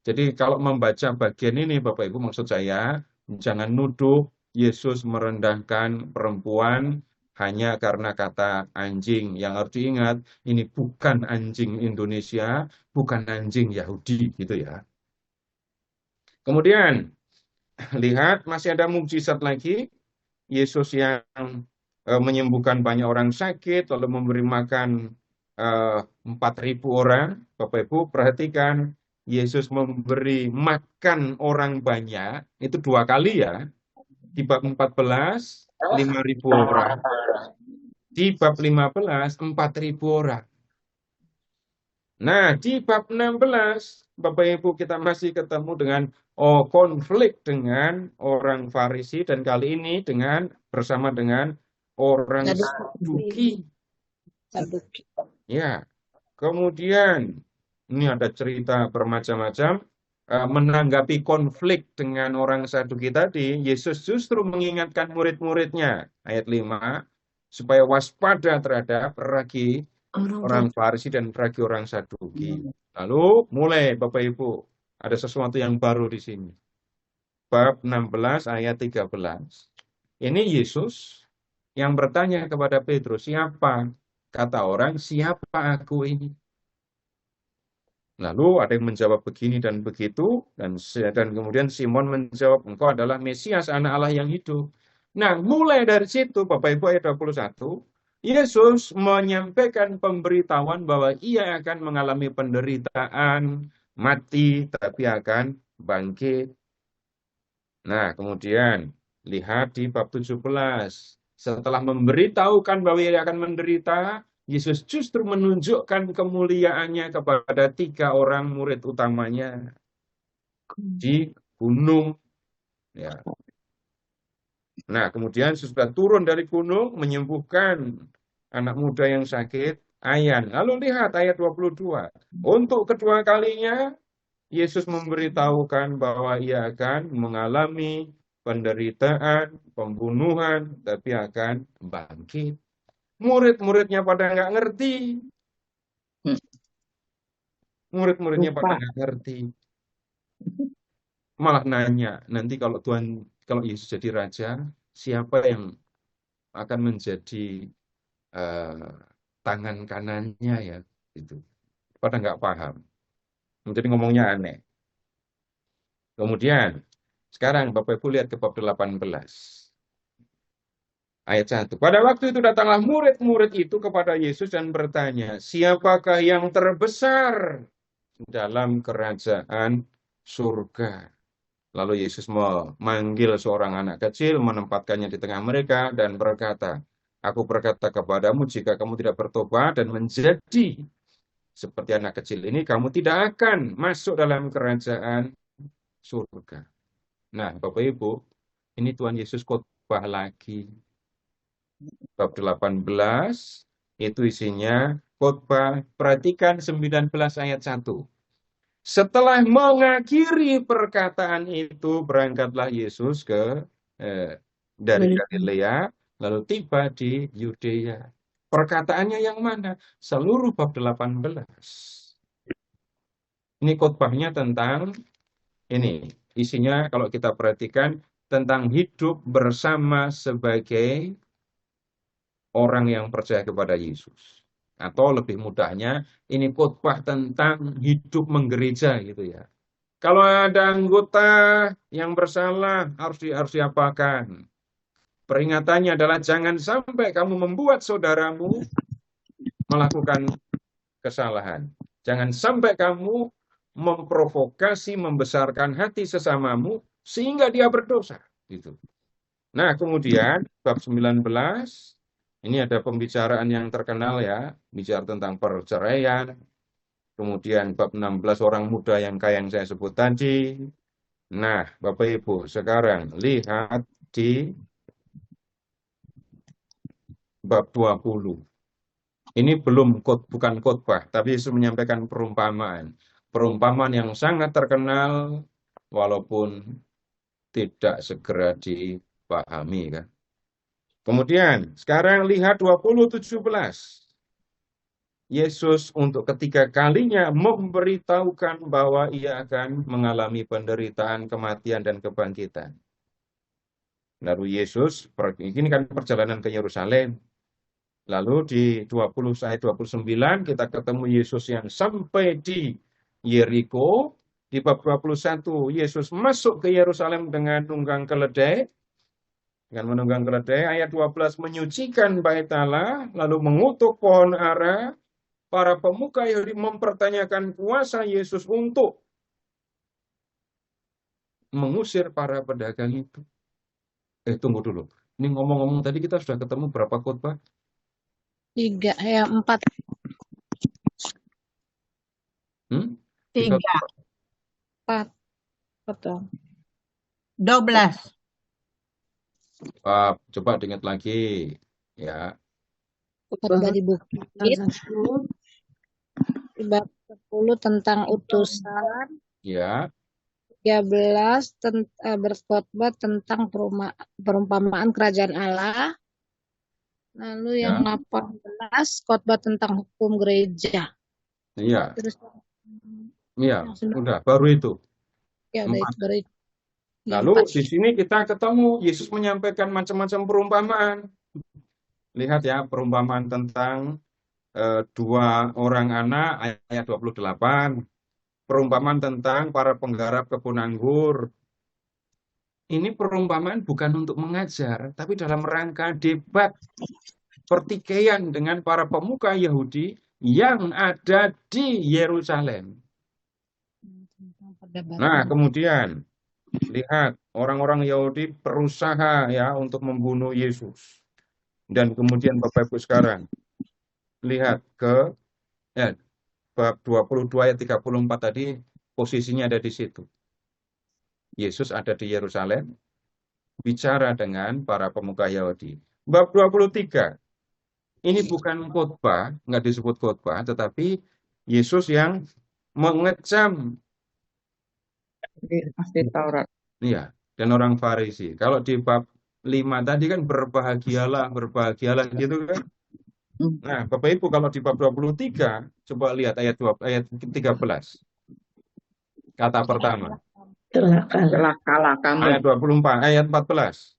Jadi kalau membaca bagian ini, Bapak Ibu, maksud saya, jangan nuduh Yesus merendahkan perempuan hanya karena kata anjing. Yang harus diingat, ini bukan anjing Indonesia, bukan anjing Yahudi, gitu ya. Kemudian, lihat, masih ada mukjizat lagi. Yesus yang menyembuhkan banyak orang sakit, lalu memberi makan 4.000 orang. Bapak Ibu perhatikan, Yesus memberi makan orang banyak, itu 2 kali ya. Di bab 14, 5.000 orang. Di bab 15, 4.000 orang. Nah, di bab 16, Bapak Ibu kita masih ketemu dengan konflik dengan orang Farisi, dan kali ini bersama dengan orang Saduki. Ya, kemudian ini ada cerita bermacam-macam. Menanggapi konflik dengan orang Saduki tadi, Yesus justru mengingatkan murid-muridnya, ayat 5, supaya waspada terhadap ragi orang Farisi dan ragi orang Saduki. Lalu mulai Bapak Ibu, ada sesuatu yang baru di sini. Bab 16 ayat 13. Ini Yesus yang bertanya kepada Petrus, siapa? Kata orang, siapa aku ini? Lalu ada yang menjawab begini dan begitu, dan kemudian Simon menjawab, engkau adalah Mesias, anak Allah yang hidup. Nah, mulai dari situ, Bapak Ibu, ayat 21, Yesus menyampaikan pemberitahuan bahwa ia akan mengalami penderitaan, mati, tapi akan bangkit. Nah, kemudian lihat di bab 17. Setelah memberitahukan bahwa ia akan menderita, Yesus justru menunjukkan kemuliaannya kepada 3 orang murid utamanya di gunung. Ya. Nah, kemudian sesudah turun dari gunung, menyembuhkan anak muda yang sakit, Ayan. Lalu lihat ayat 22. Untuk kedua kalinya, Yesus memberitahukan bahwa ia akan mengalami penderitaan, pembunuhan, tapi akan bangkit. Murid-muridnya pada nggak ngerti. Murid-muridnya pada nggak ngerti. Malah nanya, nanti kalau Yesus jadi raja, siapa yang akan menjadi tangan kanannya ya? Itu. Pada nggak paham. Jadi ngomongnya aneh. Kemudian, sekarang Bapak Ibu lihat ke bab 18. Ayat 1. Pada waktu itu datanglah murid-murid itu kepada Yesus dan bertanya, siapakah yang terbesar dalam kerajaan surga? Lalu Yesus memanggil seorang anak kecil, menempatkannya di tengah mereka dan berkata, aku berkata kepadamu, jika kamu tidak bertobat dan menjadi seperti anak kecil ini, kamu tidak akan masuk dalam kerajaan surga. Nah, Bapak Ibu, ini Tuhan Yesus khotbah lagi. Bab 18, itu isinya khotbah. Perhatikan 19 ayat 1. Setelah mengakhiri perkataan itu, berangkatlah Yesus dari Galilea, lalu tiba di Yudea. Perkataannya yang mana? Seluruh bab 18. Ini khotbahnya tentang ini. Isinya kalau kita perhatikan tentang hidup bersama sebagai orang yang percaya kepada Yesus. Atau lebih mudahnya, ini khotbah tentang hidup menggereja gitu ya. Kalau ada anggota yang bersalah, harus diapakan? Peringatannya adalah jangan sampai kamu membuat saudaramu melakukan kesalahan. Jangan sampai kamu memprovokasi, membesarkan hati sesamamu sehingga dia berdosa. Gitu. Nah, kemudian bab 19, ini ada pembicaraan yang terkenal ya, bicara tentang perceraian. Kemudian bab 16 orang muda yang kaya yang saya sebut tadi. Nah, Bapak Ibu, sekarang lihat di bab 20. Ini bukan khotbah, tapi Yesus menyampaikan perumpamaan. Perumpamaan yang sangat terkenal walaupun tidak segera dipahami kan. Kemudian, sekarang lihat 20:17. Yesus untuk ketiga kalinya memberitahukan bahwa ia akan mengalami penderitaan, kematian, dan kebangkitan. Lalu Yesus, ini kan perjalanan ke Yerusalem. Lalu di 20 ayat 29 kita ketemu Yesus yang sampai di Yeriko. Di bab 21 Yesus masuk ke Yerusalem dengan menunggang keledai. Dengan menunggang keledai, ayat 12 menyucikan bait Allah, lalu mengutuk pohon ara. Para pemuka Yahudi mempertanyakan kuasa Yesus untuk mengusir para pedagang itu. Tunggu dulu. Ini ngomong-ngomong tadi kita sudah ketemu berapa khotbah? 4. 3. 4. Betul. 12. Coba diingat lagi. Ya. Khotbah di bukit. Bab 10 tentang utusan. Ya. 13 berkhotbah tentang perumpamaan kerajaan Allah. Lalu yang 18 khotbah tentang hukum gereja. Iya. Terus udah baru itu. Ya, udah itu baru itu. Lalu di sini kita ketemu Yesus menyampaikan macam-macam perumpamaan. Lihat ya, perumpamaan tentang 2 orang anak ayat 28. Perumpamaan tentang para penggarap kebun anggur. Ini perumpamaan bukan untuk mengajar, tapi dalam rangka debat pertikaian dengan para pemuka Yahudi yang ada di Yerusalem. Nah, kemudian lihat orang-orang Yahudi berusaha ya untuk membunuh Yesus. Dan kemudian Bapak Ibu sekarang lihat ke bab 22 ayat 34 tadi posisinya ada di situ. Yesus ada di Yerusalem bicara dengan para pemuka Yahudi. Bab 23 ini bukan khotbah, nggak disebut khotbah, tetapi Yesus yang mengecam ahli Taurat. Iya, dan orang Farisi. Kalau di bab 5 tadi kan berbahagialah gitu kan. Nah, Bapak Ibu kalau di bab 23 coba lihat ayat 13. Kata pertama. Celakalah kamu. Ayat 24, ayat 14.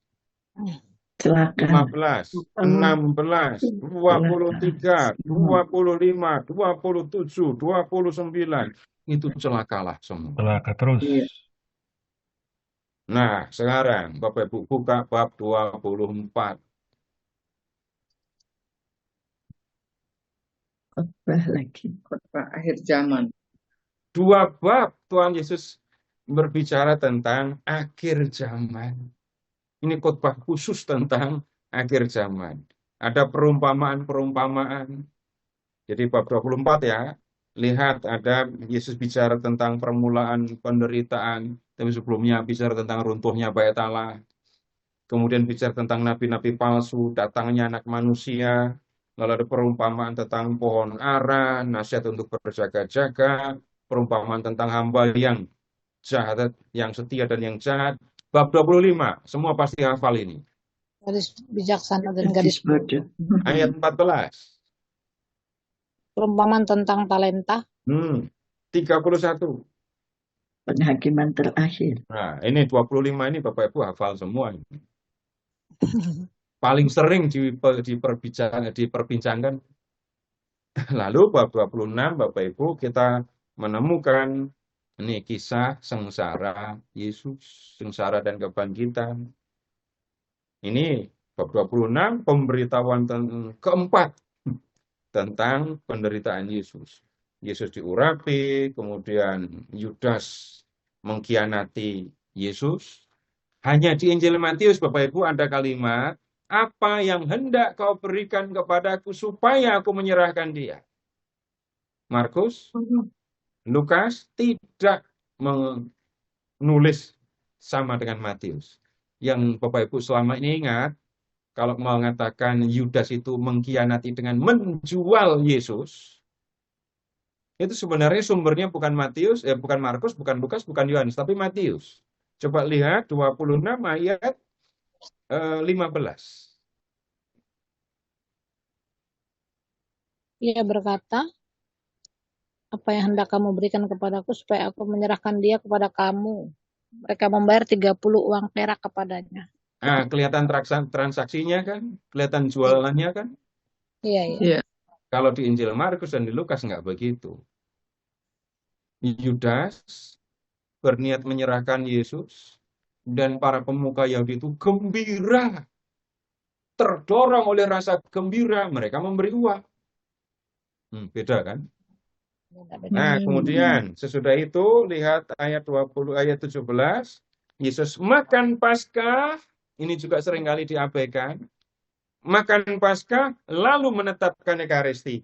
15, 16, 23, 25, 27, 29. Itu celakalah semua. Celaka terus. Nah, sekarang Bapak Ibu buka bab 24. Khotbah lagi. Khotbah akhir zaman. 2 bab Tuhan Yesus berbicara tentang akhir zaman. Ini khotbah khusus tentang akhir zaman. Ada perumpamaan-perumpamaan. Jadi bab 24 ya. Lihat ada Yesus bicara tentang permulaan penderitaan. Tapi sebelumnya bicara tentang runtuhnya bait Allah. Kemudian bicara tentang nabi-nabi palsu, datangnya anak manusia. Lalu ada perumpamaan tentang pohon ara, nasihat untuk berjaga-jaga, perumpamaan tentang hamba yang jahat, yang setia dan yang jahat. Bab 25, semua pasti hafal ini. Gadis bijaksana dan gadis bodoh. Ayat 14. Perumpamaan tentang talenta. 31. Penghakiman terakhir. Nah, ini 25 ini Bapak Ibu hafal semua. Paling sering diperbincangkan. Lalu bab 26 Bapak Ibu kita menemukan ini kisah sengsara Yesus, sengsara dan kebangkitan. Ini bab 26 pemberitahuan keempat tentang penderitaan Yesus. Yesus diurapi, kemudian Yudas mengkhianati Yesus. Hanya di Injil Matius Bapak Ibu ada kalimat, apa yang hendak kau berikan kepadaku supaya aku menyerahkan dia. Markus, Lukas tidak menulis sama dengan Matius. Yang Bapak Ibu selama ini ingat, kalau mengatakan Yudas itu mengkhianati dengan menjual Yesus, itu sebenarnya sumbernya bukan Matius, bukan Markus, bukan Lukas, bukan Yohanes, tapi Matius. Coba lihat 26 ayat 15. Ia berkata, apa yang hendak kamu berikan kepadaku supaya aku menyerahkan dia kepada kamu. Mereka membayar 30 uang perak kepadanya. Nah, kelihatan transaksinya kan? Kelihatan jualannya kan? Iya. Kalau di Injil Markus dan di Lukas nggak begitu. Yudas berniat menyerahkan Yesus dan para pemuka Yahudi itu gembira. Terdorong oleh rasa gembira, mereka memberi uang. Beda kan? Nah, kemudian sesudah itu lihat ayat 17, Yesus makan Paskah, ini juga seringkali diabaikan. Makan Paskah lalu menetapkan Ekaristi.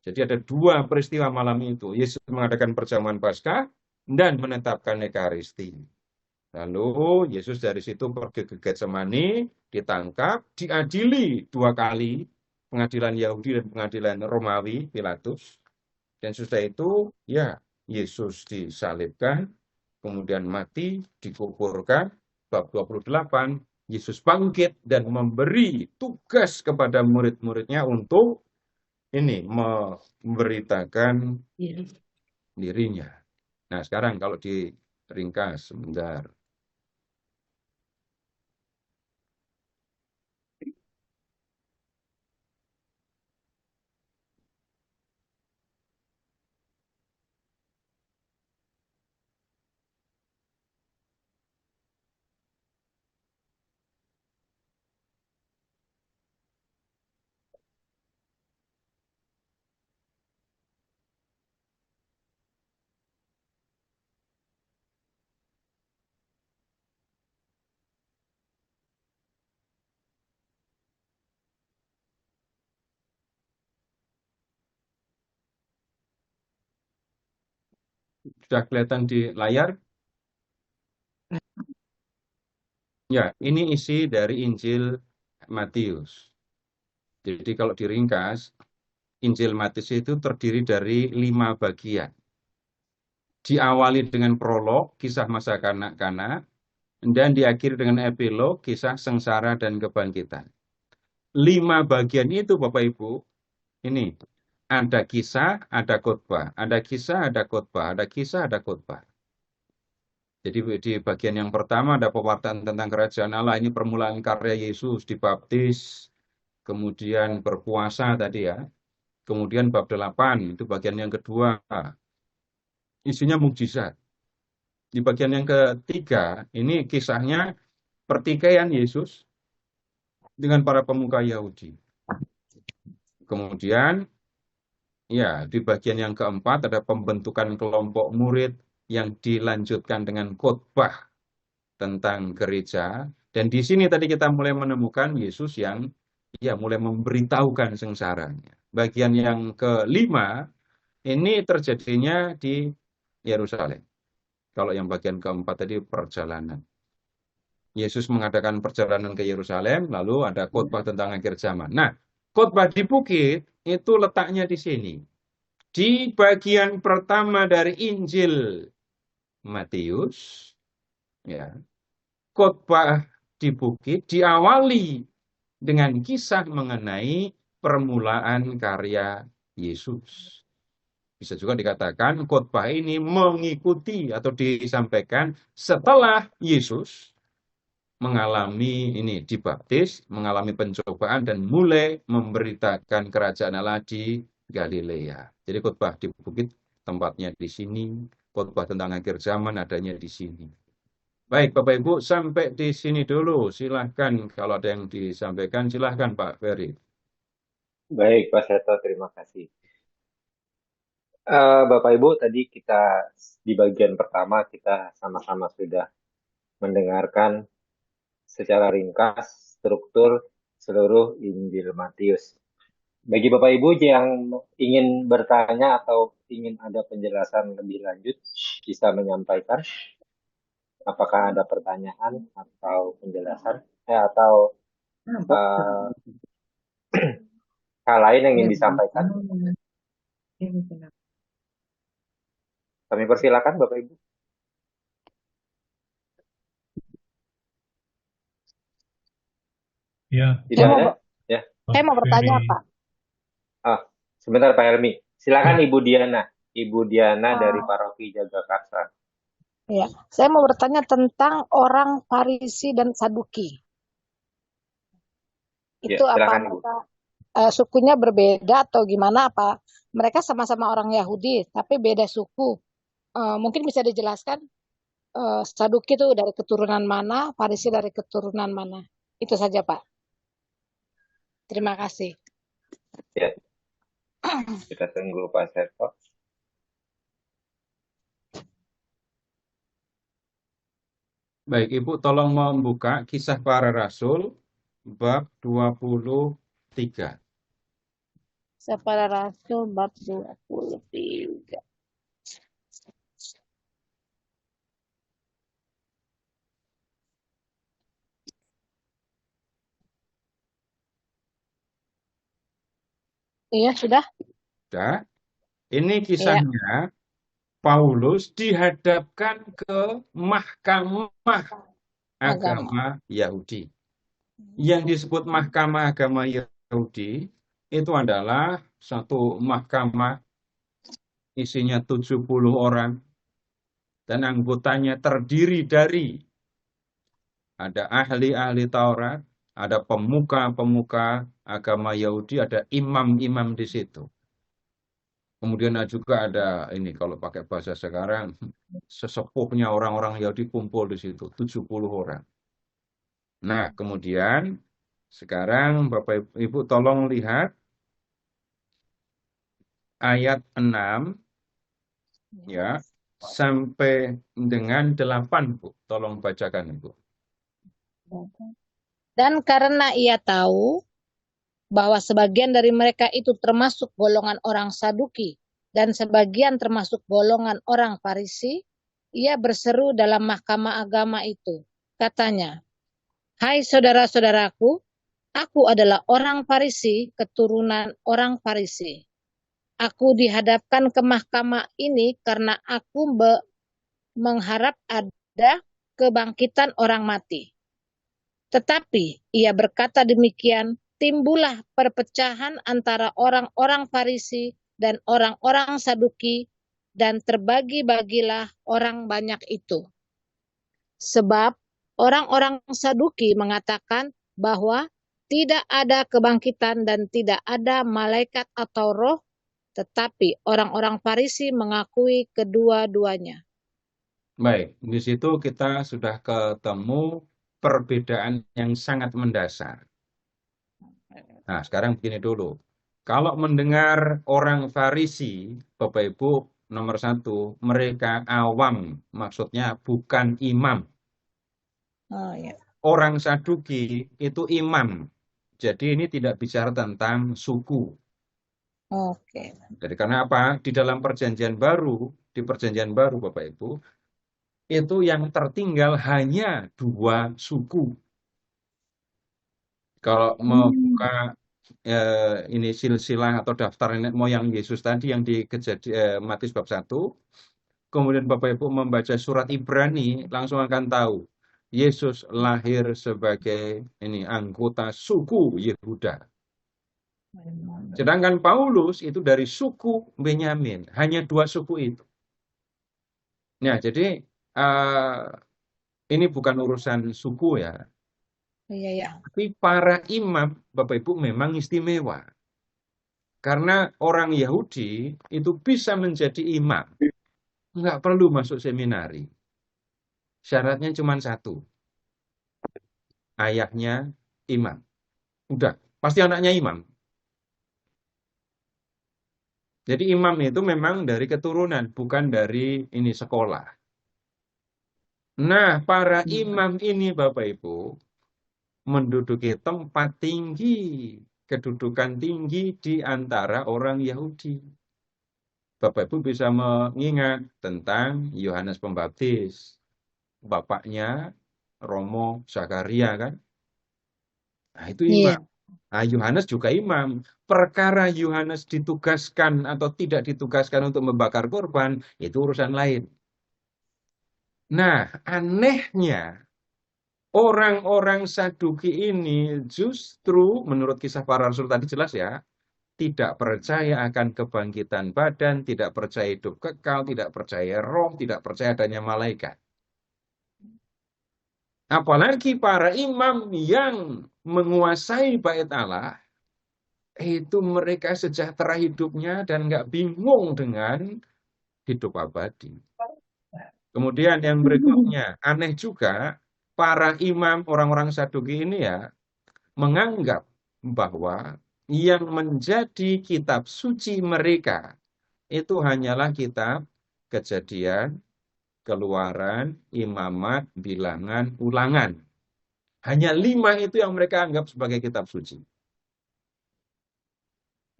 Jadi ada 2 peristiwa malam itu. Yesus mengadakan perjamuan Paskah dan menetapkan Ekaristi. Lalu Yesus dari situ pergi ke Getsemani, ditangkap, diadili 2 kali, pengadilan Yahudi dan pengadilan Romawi, Pilatus. Dan sesudah itu, ya, Yesus disalibkan, kemudian mati, dikuburkan. Bab 28, Yesus bangkit dan memberi tugas kepada murid-muridnya untuk ini memberitakan dirinya. Nah, sekarang kalau diringkas sebentar. Sudah kelihatan di layar? Ya, ini isi dari Injil Matius. Jadi kalau diringkas, Injil Matius itu terdiri dari 5 bagian. Diawali dengan prolog, kisah masa kanak-kanak, dan diakhiri dengan epilog, kisah sengsara dan kebangkitan. 5 bagian itu Bapak Ibu, ini ada kisah, ada khotbah, ada kisah, ada khotbah, ada kisah, ada khotbah. Jadi di bagian yang pertama ada pewartaan tentang kerajaan Allah, ini permulaan karya Yesus, dibaptis, kemudian berpuasa tadi ya. Kemudian bab 8, itu bagian yang kedua, isinya mukjizat. Di bagian yang ketiga, ini kisahnya pertikaian Yesus dengan para pemuka Yahudi. Kemudian, ya, di bagian yang keempat ada pembentukan kelompok murid yang dilanjutkan dengan khotbah tentang gereja. Dan di sini tadi kita mulai menemukan Yesus yang ya mulai memberitahukan sengsaranya. Bagian yang kelima ini terjadinya di Yerusalem. Kalau yang bagian keempat tadi perjalanan. Yesus mengadakan perjalanan ke Yerusalem, lalu ada khotbah tentang akhir zaman. Nah, khotbah di bukit itu letaknya di sini. Di bagian pertama dari Injil Matius, ya, khotbah di bukit diawali dengan kisah mengenai permulaan karya Yesus. Bisa juga dikatakan khotbah ini mengikuti atau disampaikan setelah Yesus mengalami ini dibaptis, mengalami pencobaan dan mulai memberitakan kerajaan Allah di Galilea. Jadi khotbah di bukit tempatnya di sini, khotbah tentang akhir zaman adanya di sini. Baik, Bapak Ibu, sampai di sini dulu. Silahkan kalau ada yang disampaikan, silahkan Pak Ferry. Baik, Pak Seto, terima kasih. Bapak Ibu, tadi kita di bagian pertama kita sama-sama sudah mendengarkan secara ringkas struktur seluruh Injil Matius. Bagi Bapak Ibu yang ingin bertanya atau ingin ada penjelasan lebih lanjut, bisa menyampaikan. Apakah ada pertanyaan atau penjelasan atau hal lain yang ingin disampaikan? Kami persilakan Bapak Ibu. Ya, Tidak ada? Ya. Saya mau bertanya, Ferry. Pak. Sebentar Pak Helmi. Silakan Ibu Diana. Ibu Diana dari Paroki Jagakarsa. Ya, saya mau bertanya tentang orang Farisi dan Saduki. Ya, Itu apa silakan Ibu. mereka sukunya berbeda atau gimana? Apa mereka sama-sama orang Yahudi tapi beda suku? Mungkin bisa dijelaskan Saduki itu dari keturunan mana, Farisi dari keturunan mana? Itu saja, Pak. Terima kasih. Ya. Kita tunggu Pak Seto. Baik, Ibu tolong membuka Kisah Para Rasul bab 23. Kisah Para Rasul bab 23. Iya, sudah. Sudah. Ini kisahnya Paulus dihadapkan ke mahkamah agama Yahudi. Yang disebut mahkamah agama Yahudi itu adalah satu mahkamah isinya 70 orang dan anggotanya terdiri dari ada ahli-ahli Taurat, ada pemuka-pemuka agama Yahudi, ada imam-imam di situ. Kemudian juga ada ini kalau pakai bahasa sekarang sesepuhnya orang-orang Yahudi kumpul di situ 70 orang. Nah, kemudian sekarang Bapak Ibu tolong lihat ayat 6 ya sampai dengan 8, Bu. Tolong bacakan, Ibu. Dan karena ia tahu bahwa sebagian dari mereka itu termasuk golongan orang Saduki dan sebagian termasuk golongan orang Farisi, ia berseru dalam mahkamah agama itu. Katanya, "Hai saudara-saudaraku, aku adalah orang Farisi, keturunan orang Farisi. Aku dihadapkan ke mahkamah ini karena aku mengharap ada kebangkitan orang mati." Tetapi ia berkata demikian, timbullah perpecahan antara orang-orang Farisi dan orang-orang Saduki, dan terbagi-bagilah orang banyak itu. Sebab orang-orang Saduki mengatakan bahwa tidak ada kebangkitan dan tidak ada malaikat atau roh, tetapi orang-orang Farisi mengakui kedua-duanya. Baik, di situ kita sudah ketemu perbedaan yang sangat mendasar. Nah, sekarang begini dulu. Kalau mendengar orang Farisi, Bapak Ibu, nomor satu, mereka awam, maksudnya bukan imam. Oh ya. Orang Saduki itu imam. Jadi ini tidak bicara tentang suku. Oke. Jadi karena apa? Di dalam perjanjian baru, di perjanjian baru Bapak Ibu, itu yang tertinggal hanya 2 suku. Kalau membuka ini silsilah atau daftar nenek moyang Yesus tadi yang di Matius bab 1, kemudian Bapak Ibu membaca surat Ibrani, langsung akan tahu Yesus lahir sebagai ini anggota suku Yehuda. Sedangkan Paulus itu dari suku Benyamin, hanya 2 suku itu. Nah, jadi ini bukan urusan suku ya, Iya ya. tapi para imam Bapak Ibu memang istimewa. Karena orang Yahudi itu bisa menjadi imam, nggak perlu masuk seminari. Syaratnya cuma 1, ayahnya imam. Udah, pasti anaknya imam. Jadi imam itu memang dari keturunan, bukan dari ini sekolah. Nah, para imam ini Bapak Ibu menduduki tempat tinggi, kedudukan tinggi di antara orang Yahudi. Bapak Ibu bisa mengingat tentang Yohanes Pembaptis. Bapaknya Romo Zakaria kan? Nah, itu Iya. imam. Nah, Yohanes juga imam. Perkara Yohanes ditugaskan atau tidak ditugaskan untuk membakar korban, itu urusan lain. Nah, anehnya orang-orang Saduki ini justru menurut kisah para rasul tadi jelas ya, tidak percaya akan kebangkitan badan, tidak percaya hidup kekal, tidak percaya roh, tidak percaya adanya malaikat. Apalagi para imam yang menguasai bait Allah, itu mereka sejahtera hidupnya dan nggak bingung dengan hidup abadi. Kemudian yang berikutnya, aneh juga, para imam orang-orang Saduki ini ya, menganggap bahwa yang menjadi kitab suci mereka itu hanyalah kitab Kejadian, Keluaran, Imamat, Bilangan, Ulangan. Hanya 5 itu yang mereka anggap sebagai kitab suci.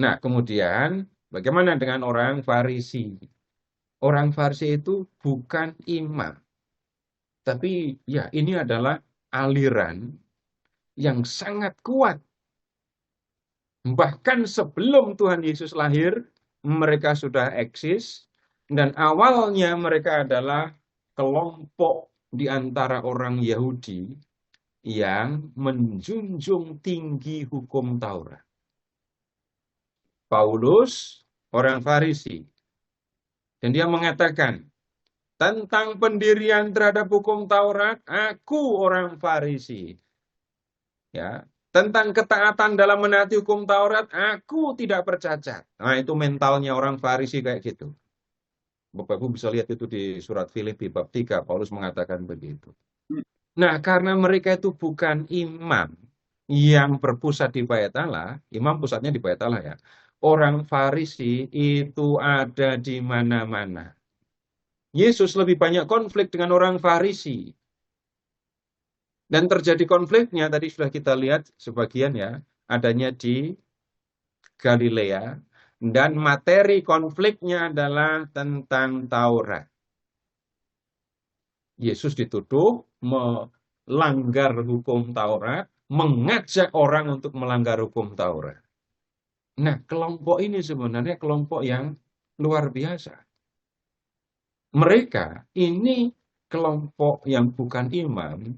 Nah, kemudian bagaimana dengan orang Farisi? Orang Farisi itu bukan imam. Tapi ya ini adalah aliran yang sangat kuat. Bahkan sebelum Tuhan Yesus lahir, mereka sudah eksis. Dan awalnya mereka adalah kelompok di antara orang Yahudi yang menjunjung tinggi hukum Taurat. Paulus, orang Farisi. Dan dia mengatakan, tentang pendirian terhadap hukum Taurat, aku orang Farisi. Ya, tentang ketaatan dalam menaati hukum Taurat, aku tidak bercacat. Nah, itu mentalnya orang Farisi kayak gitu. Bapak Ibu bisa lihat itu di surat Filipi bab 3, Paulus mengatakan begitu. Nah, karena mereka itu bukan imam yang berpusat di bait Allah, imam pusatnya di bait Allah ya. Orang Farisi itu ada di mana-mana. Yesus lebih banyak konflik dengan orang Farisi. Dan terjadi konfliknya, tadi sudah kita lihat sebagian ya, adanya di Galilea. Dan materi konfliknya adalah tentang Taurat. Yesus dituduh melanggar hukum Taurat, mengajak orang untuk melanggar hukum Taurat. Nah, kelompok ini sebenarnya kelompok yang luar biasa. Mereka ini kelompok yang bukan imam,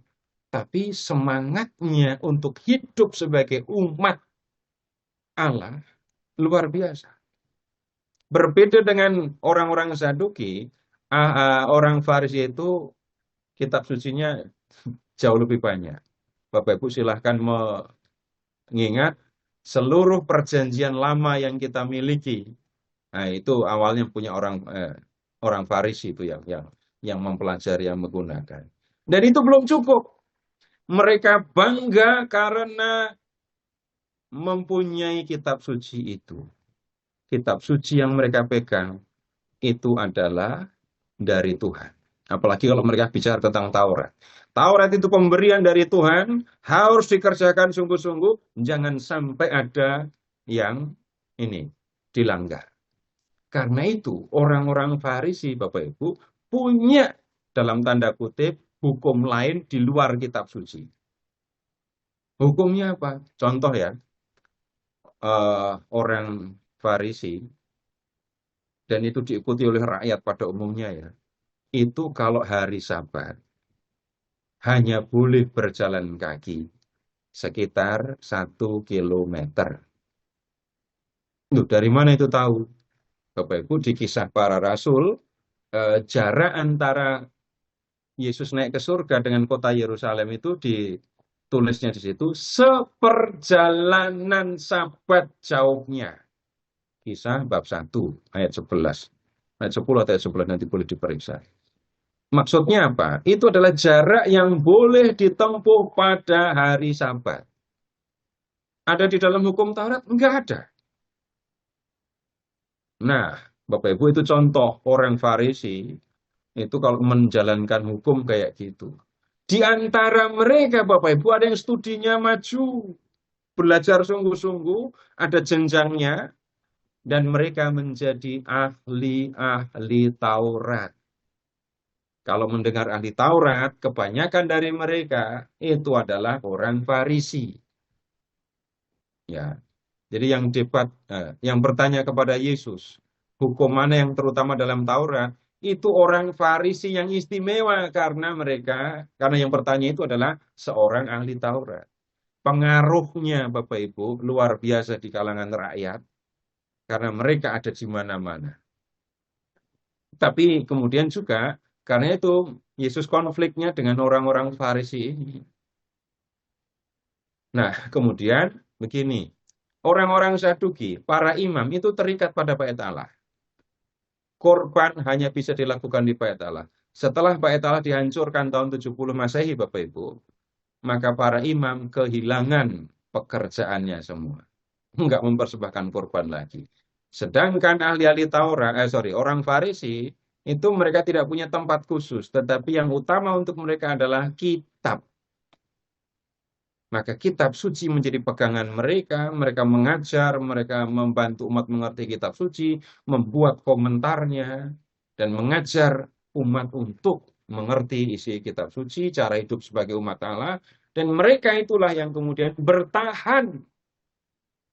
tapi semangatnya untuk hidup sebagai umat Allah luar biasa. Berbeda dengan orang-orang Saduki, orang Farisi itu kitab sucinya jauh lebih banyak. Bapak Ibu silahkan mengingat seluruh perjanjian lama yang kita miliki. Nah, itu awalnya punya orang Farisi itu yang mempelajari, yang menggunakan. Dan itu belum cukup. Mereka bangga karena mempunyai kitab suci itu, kitab suci yang mereka pegang itu adalah dari Tuhan. Apalagi kalau mereka bicara tentang Taurat. Taurat itu pemberian dari Tuhan, harus dikerjakan sungguh-sungguh, jangan sampai ada yang ini dilanggar. Karena itu orang-orang Farisi, Bapak Ibu, punya dalam tanda kutip hukum lain di luar kitab suci. Hukumnya apa? Contoh ya, orang Farisi, dan itu diikuti oleh rakyat pada umumnya ya, itu kalau hari Sabat hanya boleh berjalan kaki sekitar 1 kilometer. Loh, dari mana itu tahu? Bapak Ibu, di Kisah Para Rasul, jarak antara Yesus naik ke surga dengan kota Yerusalem itu ditulisnya di situ, seperjalanan Sabat jauhnya. Kisah bab 1 ayat 11. Ayat 10 atau ayat 11 nanti boleh diperiksa. Maksudnya apa? Itu adalah jarak yang boleh ditempuh pada hari Sabat. Ada di dalam hukum Taurat? Enggak ada. Nah, Bapak Ibu, itu contoh orang Farisi itu kalau menjalankan hukum kayak gitu. Di antara mereka, Bapak Ibu, ada yang studinya maju, belajar sungguh-sungguh, ada jenjangnya, dan mereka menjadi ahli-ahli Taurat. Kalau mendengar ahli Taurat, kebanyakan dari mereka itu adalah orang Farisi. Ya, jadi yang bertanya kepada Yesus, hukum mana yang terutama dalam Taurat, itu orang Farisi yang istimewa karena yang bertanya itu adalah seorang ahli Taurat. Pengaruhnya Bapak Ibu luar biasa di kalangan rakyat karena mereka ada di mana-mana. Tapi kemudian juga karena itu Yesus konfliknya dengan orang-orang Farisi ini. Nah, kemudian begini, orang-orang Saduki, para imam itu terikat pada bait Allah. Korban hanya bisa dilakukan di bait Allah. Setelah bait Allah dihancurkan tahun 70 Masehi, Bapak Ibu, maka para imam kehilangan pekerjaannya semua. Enggak mempersembahkan korban lagi. Sedangkan ahli-ahli orang Farisi, itu mereka tidak punya tempat khusus, tetapi yang utama untuk mereka adalah kitab. Maka kitab suci menjadi pegangan mereka mengajar, mereka membantu umat mengerti kitab suci, membuat komentarnya, dan mengajar umat untuk mengerti isi kitab suci, cara hidup sebagai umat Allah, dan mereka itulah yang kemudian bertahan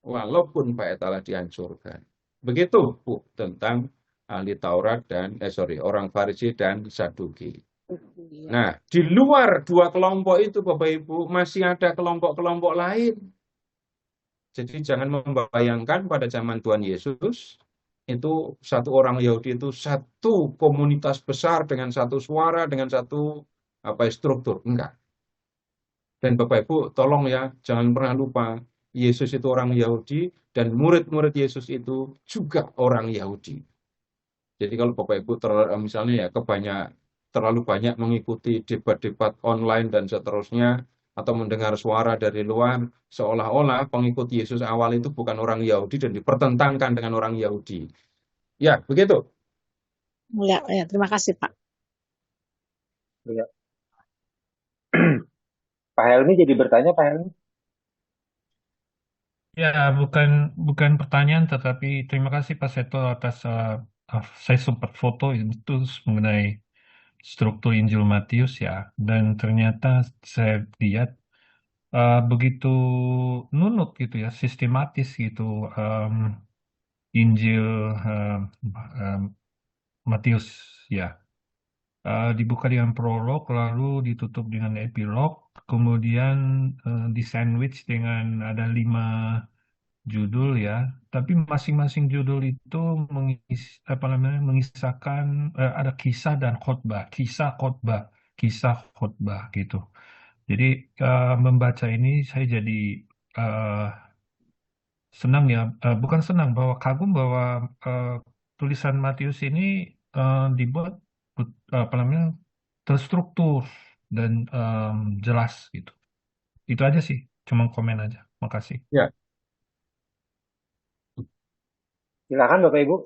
walaupun bait Allah dihancurkan. Begitu, Bu, tentang ahli Taurat orang Farisi dan Saduki. Nah, di luar dua kelompok itu, Bapak Ibu, masih ada kelompok-kelompok lain. Jadi jangan membayangkan pada zaman Tuhan Yesus, itu satu orang Yahudi itu satu komunitas besar dengan satu suara, dengan satu struktur. Enggak. Dan Bapak Ibu, tolong ya, jangan pernah lupa, Yesus itu orang Yahudi, dan murid-murid Yesus itu juga orang Yahudi. Jadi kalau Bapak Ibu misalnya ya terlalu banyak mengikuti debat-debat online dan seterusnya, atau mendengar suara dari luar, seolah-olah pengikut Yesus awal itu bukan orang Yahudi dan dipertentangkan dengan orang Yahudi. Ya, begitu. Ya, terima kasih, Pak. Ya. Pak Helmi jadi bertanya, Pak Helmi? Ya, bukan pertanyaan, tetapi terima kasih Pak Seto atas saya sempat foto itu mengenai struktur Injil Matius ya, dan ternyata saya lihat begitu nunuk gitu ya, sistematis gitu Injil Matius ya. Dibuka dengan prolog, lalu ditutup dengan epilog, kemudian di sandwich dengan ada 5 judul ya, tapi masing-masing judul itu mengisahkan ada kisah dan khotbah, kisah khotbah gitu. Jadi membaca ini saya jadi senang ya, bukan senang, bahwa kagum bahwa tulisan Matius ini dibuat terstruktur dan jelas gitu. Itu aja sih, cuma komen aja. Makasih. Ya, Silakan Bapak Ibu,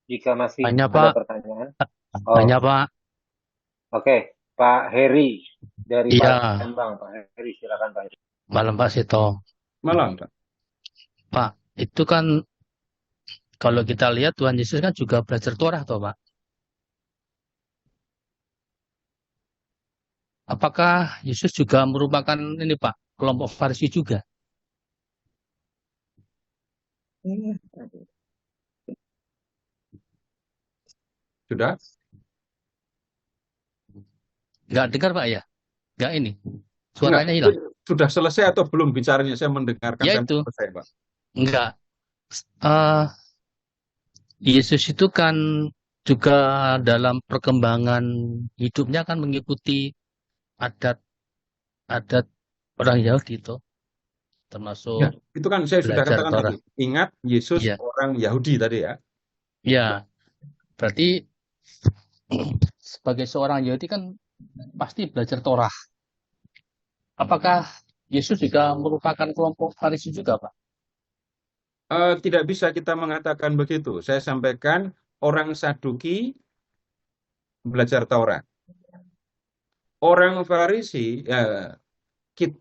jika masih Tanya ada Pak, pertanyaan. Oh, tanya Pak. oke. Pak Heri dari Iya, Palembang. Pak Heri, silakan Pak Heri. malam Pak Seto. Malam, Pak. Pak, itu kan kalau kita lihat Tuhan Yesus kan juga belajar Torah toh Pak. Apakah Yesus juga merupakan ini Pak, kelompok Farisi juga? Iya, tadi. Sudah? Nggak dengar Pak ya? Nggak ini. Enggak, Suaranya hilang. sudah selesai atau belum bicaranya? Saya mendengarkan Ya sampai itu. selesai, Pak. Enggak. Yesus itu kan juga dalam perkembangan hidupnya kan mengikuti adat orang Yahudi itu, Ya, termasuk itu kan saya sudah belajar katakan Torah. tadi. Ingat, Yesus Iya, orang Yahudi tadi ya. ya. Berarti sebagai seorang Yahudi kan pasti belajar Torah. Apakah Yesus juga merupakan kelompok Farisi juga, Pak? Tidak bisa kita mengatakan begitu. Saya sampaikan orang Saduki belajar Taurat. Orang Farisi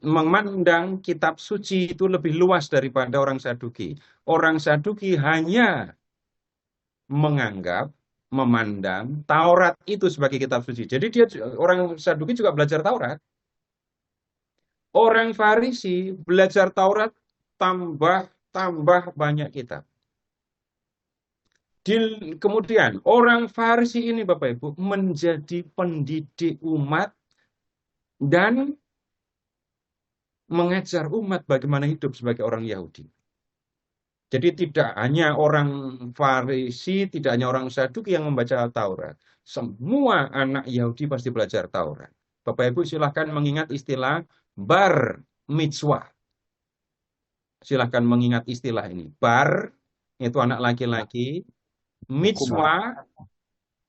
memandang kitab suci itu lebih luas daripada orang Saduki. Orang Saduki hanya menganggap, memandang Taurat itu sebagai kitab suci. Jadi orang Saduki juga belajar Taurat. Orang Farisi belajar Taurat tambah banyak kitab. Kemudian orang Farisi ini Bapak Ibu menjadi pendidik umat dan mengajar umat bagaimana hidup sebagai orang Yahudi. Jadi tidak hanya orang Farisi, tidak hanya orang Saduki yang membaca Taurat. Semua anak Yahudi pasti belajar Taurat. Bapak Ibu silahkan mengingat istilah bar mitzvah. Silahkan mengingat istilah ini. Bar itu anak laki-laki, mitzvah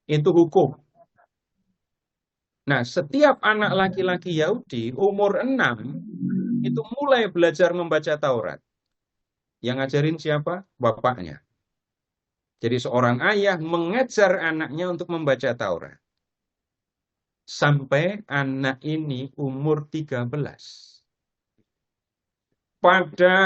itu hukum. Nah, setiap anak laki-laki Yahudi umur 6 itu mulai belajar membaca Taurat. Yang ngajarin siapa? Bapaknya. Jadi seorang ayah mengajar anaknya untuk membaca Taurat. Sampai anak ini umur 13. Pada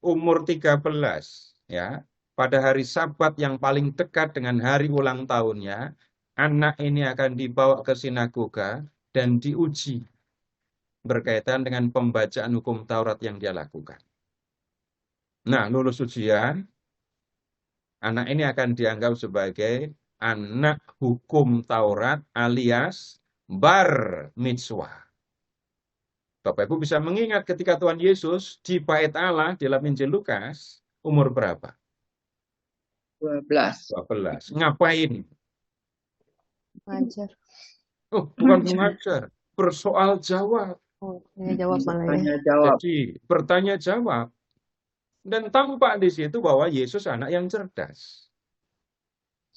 umur 13, ya, pada hari Sabat yang paling dekat dengan hari ulang tahunnya, anak ini akan dibawa ke sinagoga dan diuji berkaitan dengan pembacaan hukum Taurat yang dia lakukan. Nah, lulus ujian, anak ini akan dianggap sebagai anak hukum Taurat alias bar mitzvah. Bapak Ibu bisa mengingat ketika Tuhan Yesus di Bait Allah di dalam Injil Lukas, umur berapa? 12. 12. Ngapain? Mengajar. Oh, bukan mengajar. Bersoal jawab. Oh, tanya jawab malah ya. Tanya jawab. Jadi, bertanya jawab. Dan tampak di situ bahwa Yesus anak yang cerdas.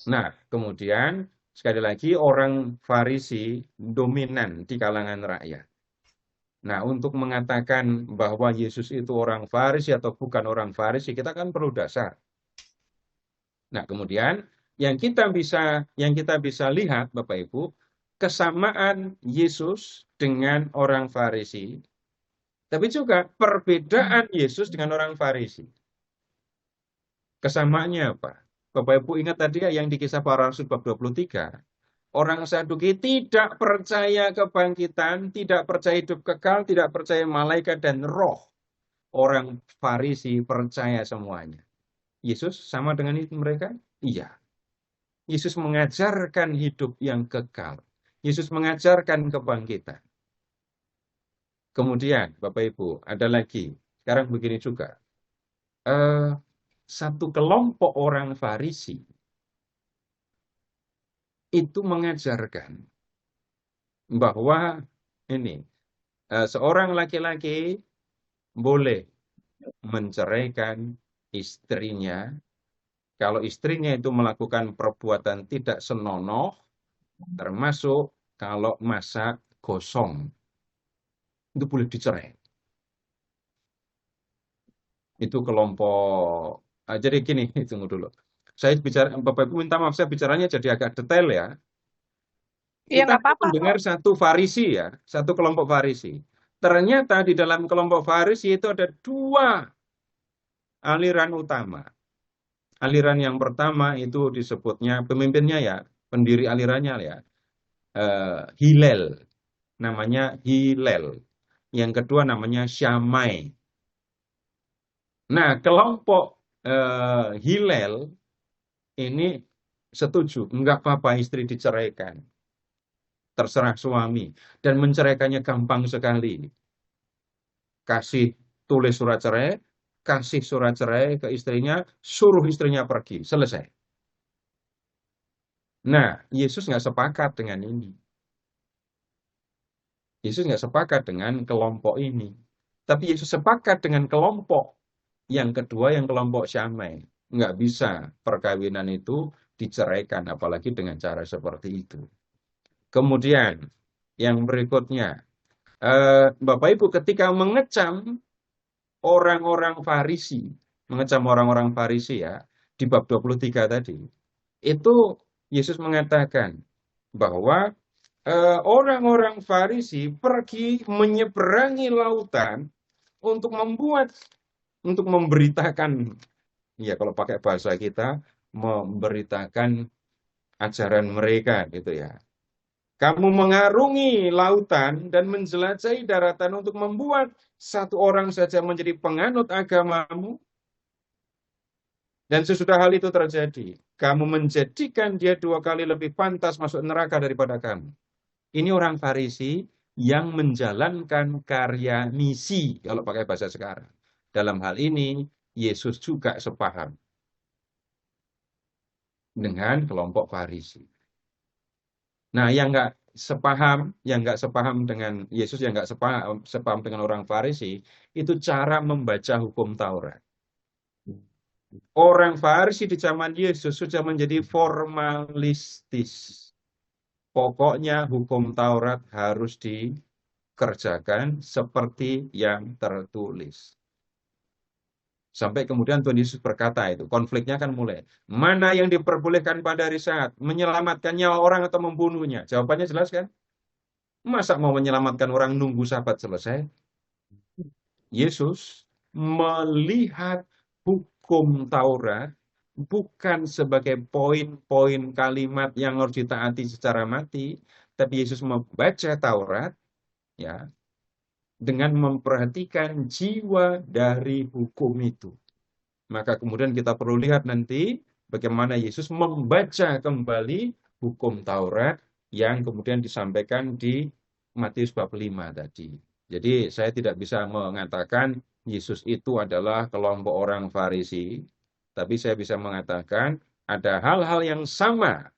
Nah, kemudian sekali lagi orang Farisi dominan di kalangan rakyat. Nah, untuk mengatakan bahwa Yesus itu orang Farisi atau bukan orang Farisi, kita kan perlu dasar. Nah, kemudian yang kita bisa lihat, Bapak Ibu, kesamaan Yesus dengan orang Farisi, tapi juga perbedaan Yesus dengan orang Farisi. Kesamaannya apa? Bapak Ibu ingat tadi yang di Kisah Para Rasul bab 23. Orang Saduki tidak percaya kebangkitan, tidak percaya hidup kekal, tidak percaya malaikat dan roh. Orang Farisi percaya semuanya. Yesus sama dengan mereka? Iya. Yesus mengajarkan hidup yang kekal. Yesus mengajarkan kebangkitan. Kemudian, Bapak Ibu, ada lagi. Sekarang begini juga. Satu kelompok orang Farisi itu mengajarkan bahwa seorang laki-laki boleh menceraikan istrinya kalau istrinya itu melakukan perbuatan tidak senonoh, termasuk kalau masak gosong, itu boleh dicerai. Itu kelompok. Jadi gini, tunggu dulu. Saya bicara, Bapak Ibu minta maaf saya bicaranya jadi agak detail ya. Iya, Kita nggak apa-apa. mendengar satu Farisi ya, satu kelompok Farisi. Ternyata di dalam kelompok Farisi itu ada dua aliran utama. Aliran yang pertama itu disebutnya pemimpinnya ya, pendiri alirannya ya, Hillel, namanya Hillel. Yang kedua namanya Shammai. Nah, kelompok Hillel ini setuju, enggak apa-apa istri diceraikan. Terserah suami. Dan menceraikannya gampang sekali. Kasih tulis surat cerai, kasih surat cerai ke istrinya, suruh istrinya pergi. Selesai. Nah, Yesus nggak sepakat dengan ini. Yesus nggak sepakat dengan kelompok ini. Tapi Yesus sepakat dengan kelompok yang kedua, yang kelompok Shammai. Nggak bisa perkawinan itu diceraikan, apalagi dengan cara seperti itu. Kemudian, yang berikutnya, Bapak Ibu ketika mengecam orang-orang Farisi, ya, di bab 23 tadi, itu Yesus mengatakan bahwa orang-orang Farisi pergi menyeberangi lautan untuk memberitakan, ya kalau pakai bahasa kita, memberitakan ajaran mereka gitu ya. Kamu mengarungi lautan dan menjelajahi daratan untuk membuat satu orang saja menjadi penganut agamamu. Dan sesudah hal itu terjadi, kamu menjadikan dia 2 kali lebih pantas masuk neraka daripada kamu. Ini orang Farisi yang menjalankan karya misi, kalau pakai bahasa sekarang. Dalam hal ini, Yesus juga sepaham dengan kelompok Farisi. Nah, yang nggak sepaham dengan Yesus, yang nggak sepaham dengan orang Farisi, itu cara membaca hukum Taurat. Orang Farisi di zaman Yesus sudah menjadi formalistis. Pokoknya hukum Taurat harus dikerjakan seperti yang tertulis. Sampai kemudian Tuhan Yesus berkata itu, konfliknya kan mulai. Mana yang diperbolehkan pada hari saat? Menyelamatkan nyawa orang atau membunuhnya? Jawabannya jelas kan? Masa mau menyelamatkan orang nunggu sabat selesai? Yesus melihat hukum Taurat bukan sebagai poin-poin kalimat yang harus ditaati secara mati, tapi Yesus membaca Taurat ya dengan memperhatikan jiwa dari hukum itu. Maka kemudian kita perlu lihat nanti bagaimana Yesus membaca kembali hukum Taurat yang kemudian disampaikan di Matius bab 5 tadi. Jadi saya tidak bisa mengatakan Yesus itu adalah kelompok orang Farisi, tapi saya bisa mengatakan ada hal-hal yang sama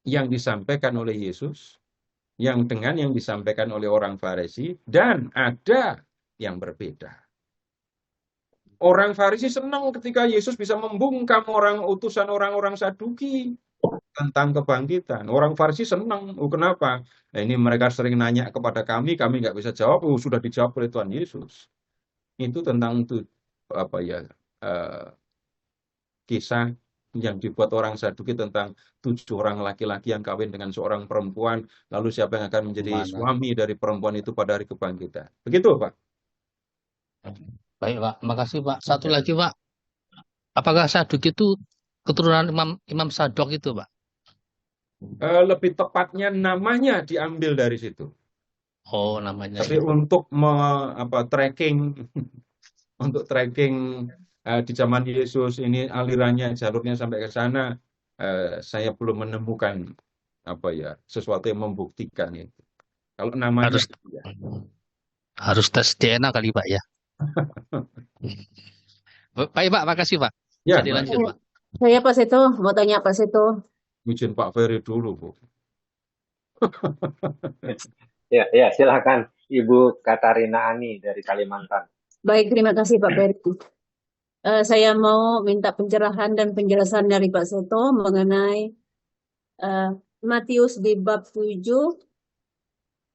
yang disampaikan oleh Yesus, yang dengan yang disampaikan oleh orang Farisi, dan ada yang berbeda. Orang Farisi senang ketika Yesus bisa membungkam utusan orang-orang Saduki tentang kebangkitan. Orang Farisi senang. Kenapa? Nah, ini mereka sering nanya kepada kami nggak bisa jawab. Sudah dijawab oleh Tuhan Yesus. Itu tentang kisah yang dibuat orang Saduki tentang 7 orang laki-laki yang kawin dengan seorang perempuan, lalu siapa yang akan menjadi suami dari perempuan itu pada hari kebangkitan. Begitu, Pak? Baik, Pak. Makasih, Pak. Satu lagi, Pak. Apakah Saduki itu keturunan Imam Sadok itu, Pak? Lebih tepatnya namanya diambil dari situ. Oh, namanya. Tapi untuk tracking untuk tracking di zaman Yesus ini alirannya, jalurnya sampai ke sana, saya belum menemukan sesuatu yang membuktikan itu. Kalau namanya harus tes DNA kali, Pak ya. Baik, Pak, makasih, Pak. Ya, bisa dilanjut, Pak. Saya Pak Seto, mau tanya Pak Seto. Izin Pak Ferry dulu, Bu. Ya, silakan Ibu Katarina Ani dari Kalimantan. Baik, terima kasih Pak Ferry. Saya mau minta pencerahan dan penjelasan dari Pak Seto mengenai Matius di bab 7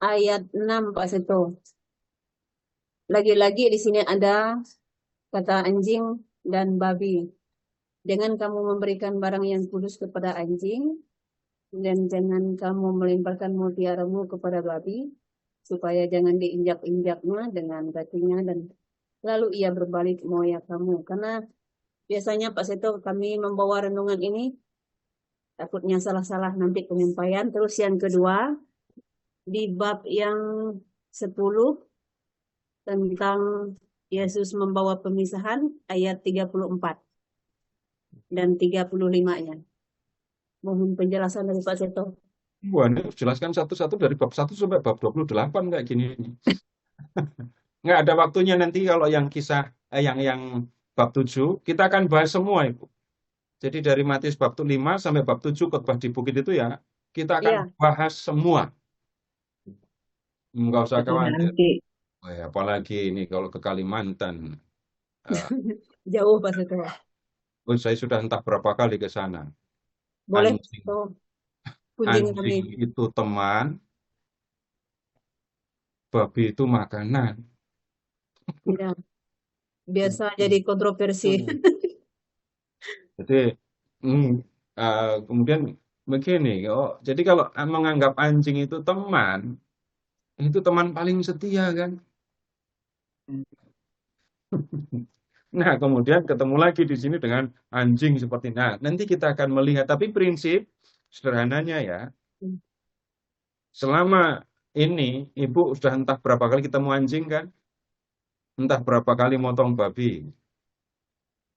ayat 6, Pak Seto. Lagi-lagi di sini ada kata anjing dan babi. Jangan kamu memberikan barang yang kudus kepada anjing, dan jangan kamu melemparkan mutiaramu kepada babi, supaya jangan diinjak-injaknya dengan kakinya, dan lalu ia berbalik moya kamu. Karena biasanya Pak Seto kami membawa renungan ini, takutnya salah-salah nanti penyampaian. Terus yang kedua, di bab yang 10 tentang Yesus membawa pemisahan, ayat 34 dan 35-nya. Mohon penjelasan dari Pak Seto. Wah, ini jelaskan satu-satu dari bab 1 sampai bab 28 kayak gini. Nggak ada waktunya nanti kalau yang kisah, yang bab 7, kita akan bahas semua, Ibu. Jadi dari Matius bab 5 sampai bab 7 khotbah di bukit itu ya, kita akan Iya, bahas semua. Nggak usah Jadi khawatir. nanti Apalagi ini kalau ke Kalimantan. jauh Pak Seto. Saya sudah entah berapa kali ke sana. Boleh Pak Anjing, Seto kunjungi kami. anjing itu teman, babi itu makanan. Ya, biasa jadi kontroversi. Jadi kemudian begini, jadi kalau menganggap anjing itu teman paling setia kan. Nah, kemudian ketemu lagi di sini dengan anjing seperti nanti kita akan melihat, tapi prinsip sederhananya ya, selama ini Ibu sudah entah berapa kali ketemu anjing kan, entah berapa kali motong babi.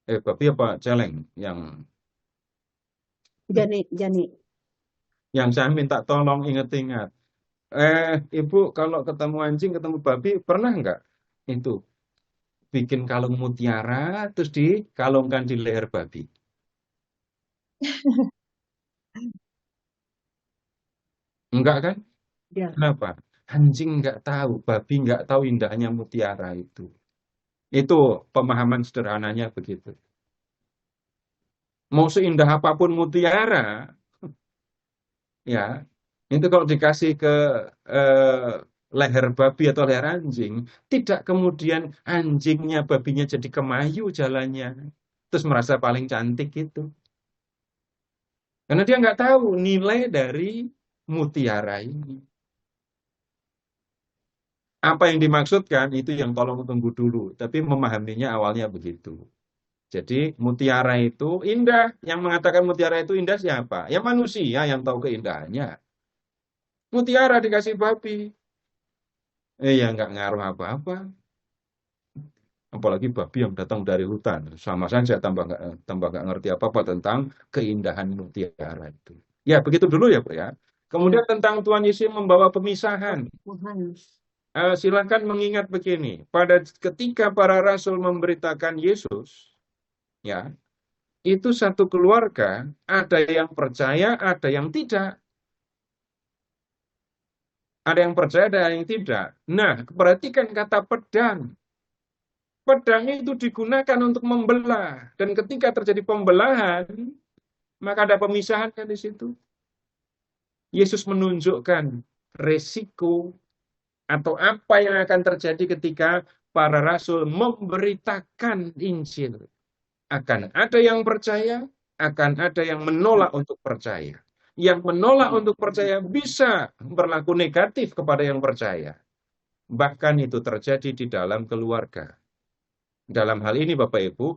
Babi apa celeng Jani. yang saya minta tolong ingat-ingat. Ibu kalau ketemu anjing, ketemu babi, pernah nggak itu bikin kalung mutiara terus dikalungkan di leher babi? Enggak kan? Ya. Kenapa? Anjing nggak tahu, babi nggak tahu indahnya mutiara itu. Itu pemahaman sederhananya begitu. Mau seindah apapun mutiara, ya, itu kalau dikasih ke leher babi atau leher anjing, tidak kemudian anjingnya, babinya jadi kemayu jalannya, terus merasa paling cantik itu. Karena dia nggak tahu nilai dari mutiara ini. Apa yang dimaksudkan itu yang tolong tunggu dulu, tapi memahaminya awalnya begitu. Jadi mutiara itu indah. Yang mengatakan mutiara itu indah siapa? Ya manusia yang tahu keindahannya. Mutiara dikasih babi, ya nggak ngaruh apa-apa. Apalagi babi yang datang dari hutan. Sama saja tambah nggak ngerti apa-apa tentang keindahan mutiara itu. Ya begitu dulu ya, Bu ya. Kemudian tentang Tuhan Yesus membawa pemisahan. Silakan mengingat begini. Ketika para rasul memberitakan Yesus, ya, itu satu keluarga, ada yang percaya, ada yang tidak. Ada yang percaya, ada yang tidak. Nah, perhatikan kata pedang. Pedang itu digunakan untuk membelah. Dan ketika terjadi pembelahan, maka ada pemisahan kan di situ. Yesus menunjukkan resiko atau apa yang akan terjadi ketika para rasul memberitakan Injil. Akan ada yang percaya, akan ada yang menolak untuk percaya. Yang menolak untuk percaya bisa berlaku negatif kepada yang percaya. Bahkan itu terjadi di dalam keluarga. Dalam hal ini Bapak Ibu,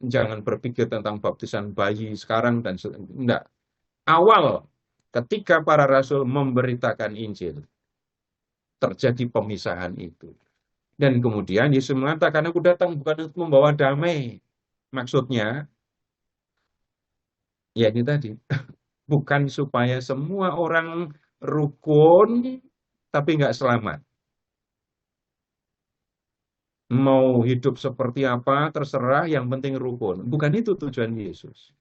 jangan berpikir tentang baptisan bayi sekarang dan enggak. Awal ketika para rasul memberitakan Injil, terjadi pemisahan itu. Dan kemudian Yesus mengatakan, aku datang bukan untuk membawa damai. Maksudnya, ya ini tadi, bukan supaya semua orang rukun, tapi nggak selamat. Mau hidup seperti apa, terserah, yang penting rukun. Bukan itu tujuan Yesus.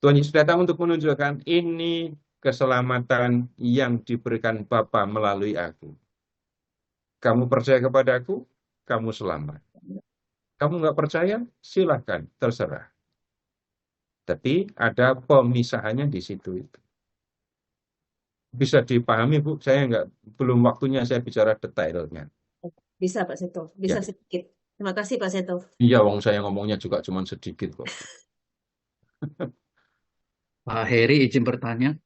Tuhan Yesus datang untuk menunjukkan ini keselamatan yang diberikan Bapa melalui aku. Kamu percaya kepadaku, kamu selamat. Kamu nggak percaya, silahkan, terserah. Tapi ada pemisahannya di situ itu. Bisa dipahami Bu, belum waktunya saya bicara detailnya. Bisa Pak Seto, bisa Ya. sedikit. Terima kasih Pak Seto. Iya, wong saya ngomongnya juga cuma sedikit kok. Pak Heri izin bertanya.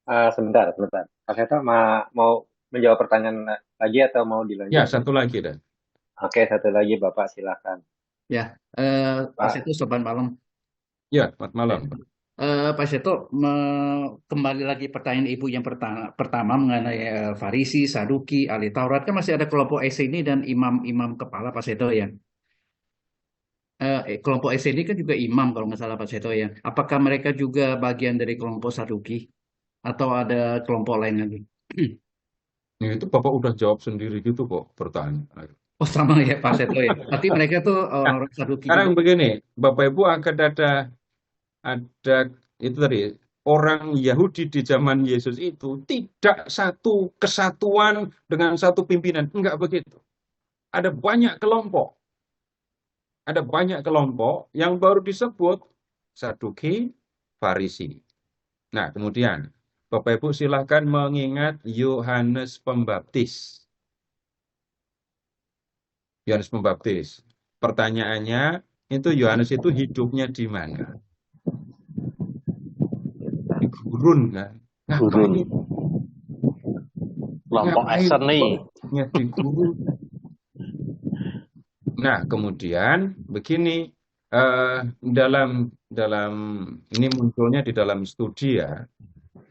Sebentar. Pak Seto mau menjawab pertanyaan lagi atau mau Ya, dilanjut? satu lagi dah. Oke, satu lagi Bapak silakan. Ya, Pak Seto selamat malam. Ya, selamat malam. Pak Seto, kembali lagi pertanyaan Ibu yang pertama mengenai Farisi, Saduki, ahli Taurat, kan masih ada kelompok Eseni dan imam-imam kepala Pak Seto ya. Kelompok Eseni kan juga imam kalau nggak salah Pak Seto ya. Apakah mereka juga bagian dari kelompok Saduki atau ada kelompok lain lagi? Ya, itu Bapak udah jawab sendiri gitu kok pertanyaan. Oh sama ya Pak Seto ya. Berarti mereka tuh orang Saduki Sekarang juga. begini, Bapak Ibu akan ada itu tadi, orang Yahudi di zaman Yesus itu tidak satu kesatuan dengan satu pimpinan, enggak begitu. Ada banyak kelompok. Ada banyak kelompok yang baru disebut Saduki, Farisi. Nah, kemudian Bapak Ibu silakan mengingat Yohanes Pembaptis. Yohanes Pembaptis. Pertanyaannya, itu Yohanes itu hidupnya di mana? Di gurun kan? Gurun. Ngapain? Kelompok Ngapain Eseni. hidupnya di gurun? Nah, kemudian begini, dalam ini munculnya di dalam studi ya,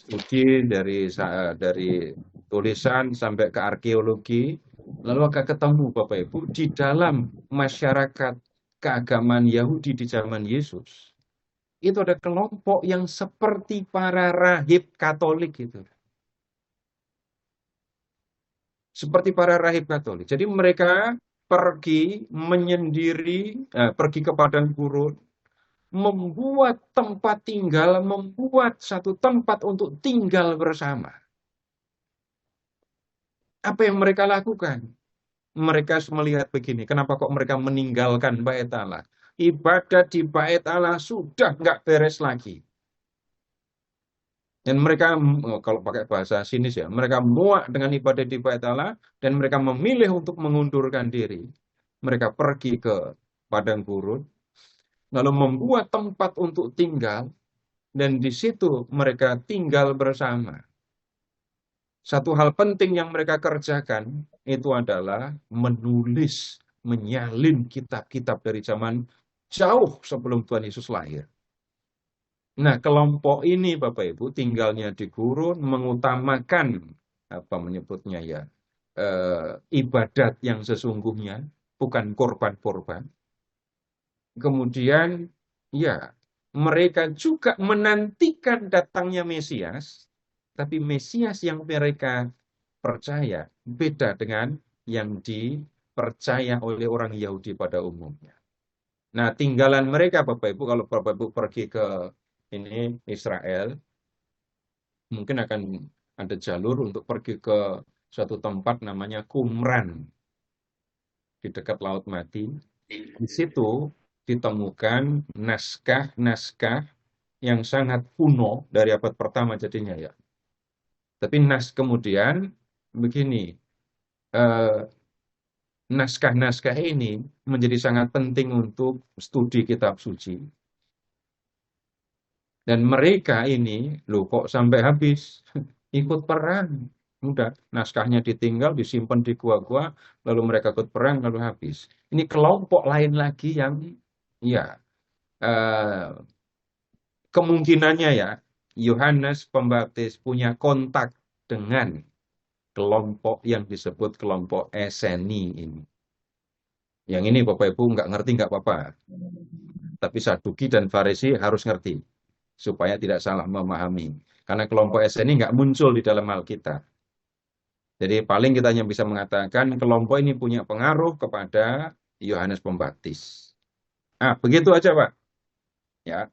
studi dari tulisan sampai ke arkeologi, lalu akan ketemu Bapak Ibu di dalam masyarakat keagamaan Yahudi di zaman Yesus. Itu ada kelompok yang seperti para rahib Katolik itu. Seperti para rahib Katolik. Jadi mereka pergi menyendiri, pergi ke padang gurun, membuat tempat tinggal, membuat satu tempat untuk tinggal bersama. Apa yang mereka lakukan? Mereka melihat begini, kenapa kok mereka meninggalkan Bait Allah? Ibadah di Bait Allah sudah nggak beres lagi. Dan mereka, kalau pakai bahasa sinis ya, mereka muak dengan ibadah di Bait Allah, dan mereka memilih untuk mengundurkan diri. Mereka pergi ke padang gurun, lalu membuat tempat untuk tinggal, dan di situ mereka tinggal bersama. Satu hal penting yang mereka kerjakan, itu adalah menulis, menyalin kitab-kitab dari zaman jauh sebelum Tuhan Yesus lahir. Nah, kelompok ini Bapak Ibu tinggalnya di gurun, mengutamakan apa menyebutnya ya, ibadat yang sesungguhnya, bukan korban-korban. Kemudian ya, mereka juga menantikan datangnya Mesias, tapi Mesias yang mereka percaya beda dengan yang dipercaya oleh orang Yahudi pada umumnya. Nah, tinggalan mereka Bapak Ibu, kalau Bapak Ibu pergi ke ini Israel, mungkin akan ada jalur untuk pergi ke suatu tempat namanya Qumran di dekat Laut Mati. Di situ ditemukan naskah-naskah yang sangat kuno dari abad pertama jadinya ya. Tapi kemudian begini, naskah-naskah ini menjadi sangat penting untuk studi kitab suci. Dan mereka ini, loh kok sampai habis, ikut perang. Udah, naskahnya ditinggal, disimpan di gua-gua, lalu mereka ikut perang, lalu habis. Ini kelompok lain lagi yang, ya, kemungkinannya ya, Yohanes Pembaptis punya kontak dengan kelompok yang disebut kelompok Eseni ini. Yang ini Bapak Ibu nggak ngerti nggak apa-apa. Tapi Saduki dan Farisi harus ngerti, supaya tidak salah memahami. Karena kelompok Eseni nggak muncul di dalam Alkitab. Jadi paling kita hanya bisa mengatakan kelompok ini punya pengaruh kepada Yohanes Pembaptis. Ah, begitu aja Pak. Ya.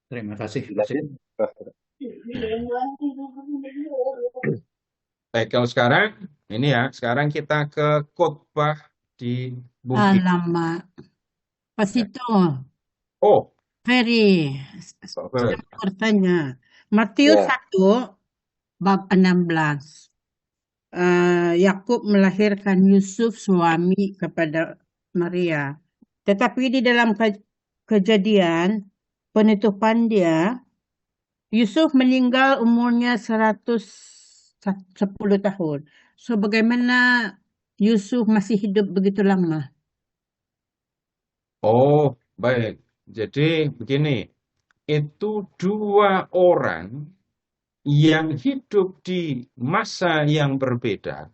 Terima kasih. Baik, kalau sekarang, ini ya, sekarang kita ke khotbah di bukit. Alamak. Pas itu, Oh, Ferry, saya mau bertanya. Matius Ya. 1, bab 16. Yakub melahirkan Yusuf suami kepada Maria. Tetapi di dalam kejadian penutupan dia, Yusuf meninggal umurnya 110 tahun. So bagaimana Yusuf masih hidup begitu lama? Oh, baik. Jadi begini, itu dua orang yang hidup di masa yang berbeda.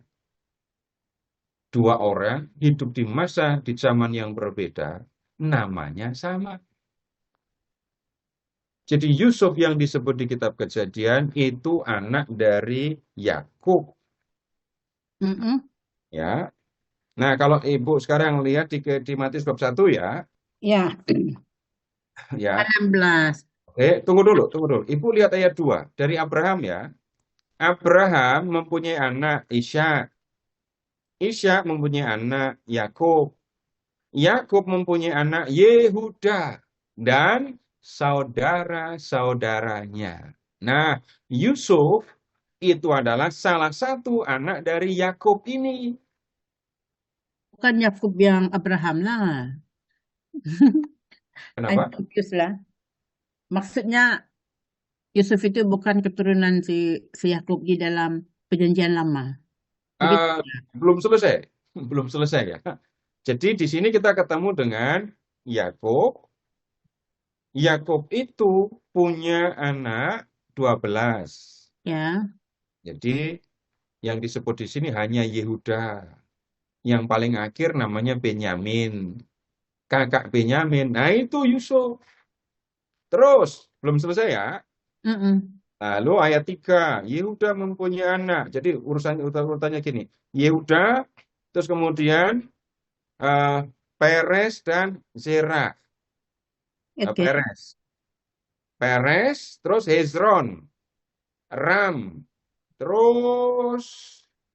Dua orang hidup di masa di zaman yang berbeda, namanya sama. Jadi Yusuf yang disebut di kitab Kejadian itu anak dari Yakub, ya. Nah, kalau Ibu sekarang lihat di Matius bab 1 ya, Ya, ya. 16. Tunggu dulu. Ibu lihat ayat 2 dari Abraham ya. Abraham mempunyai anak Ishak. Ishak mempunyai anak Yakub. Yakub mempunyai anak Yehuda dan saudara-saudaranya. Nah, Yusuf itu adalah salah satu anak dari Yakub ini. Bukan Yakub yang Abraham lah. Kenapa? I'm confused lah. Maksudnya Yusuf itu bukan keturunan si Yakub di dalam perjanjian lama. Belum selesai. Belum selesai ya. Jadi di sini kita ketemu dengan Yakub. Yakub itu punya anak 12. Ya. Jadi yang disebut di sini hanya Yehuda. Yang paling akhir namanya Benyamin. Kakak Benyamin. Nah, itu Yusuf. Terus, belum selesai ya. Lalu ayat 3, Yehuda mempunyai anak. Jadi urutannya gini. Yehuda, terus kemudian Peres dan Zerah. Peres, terus Hezron, Ram, terus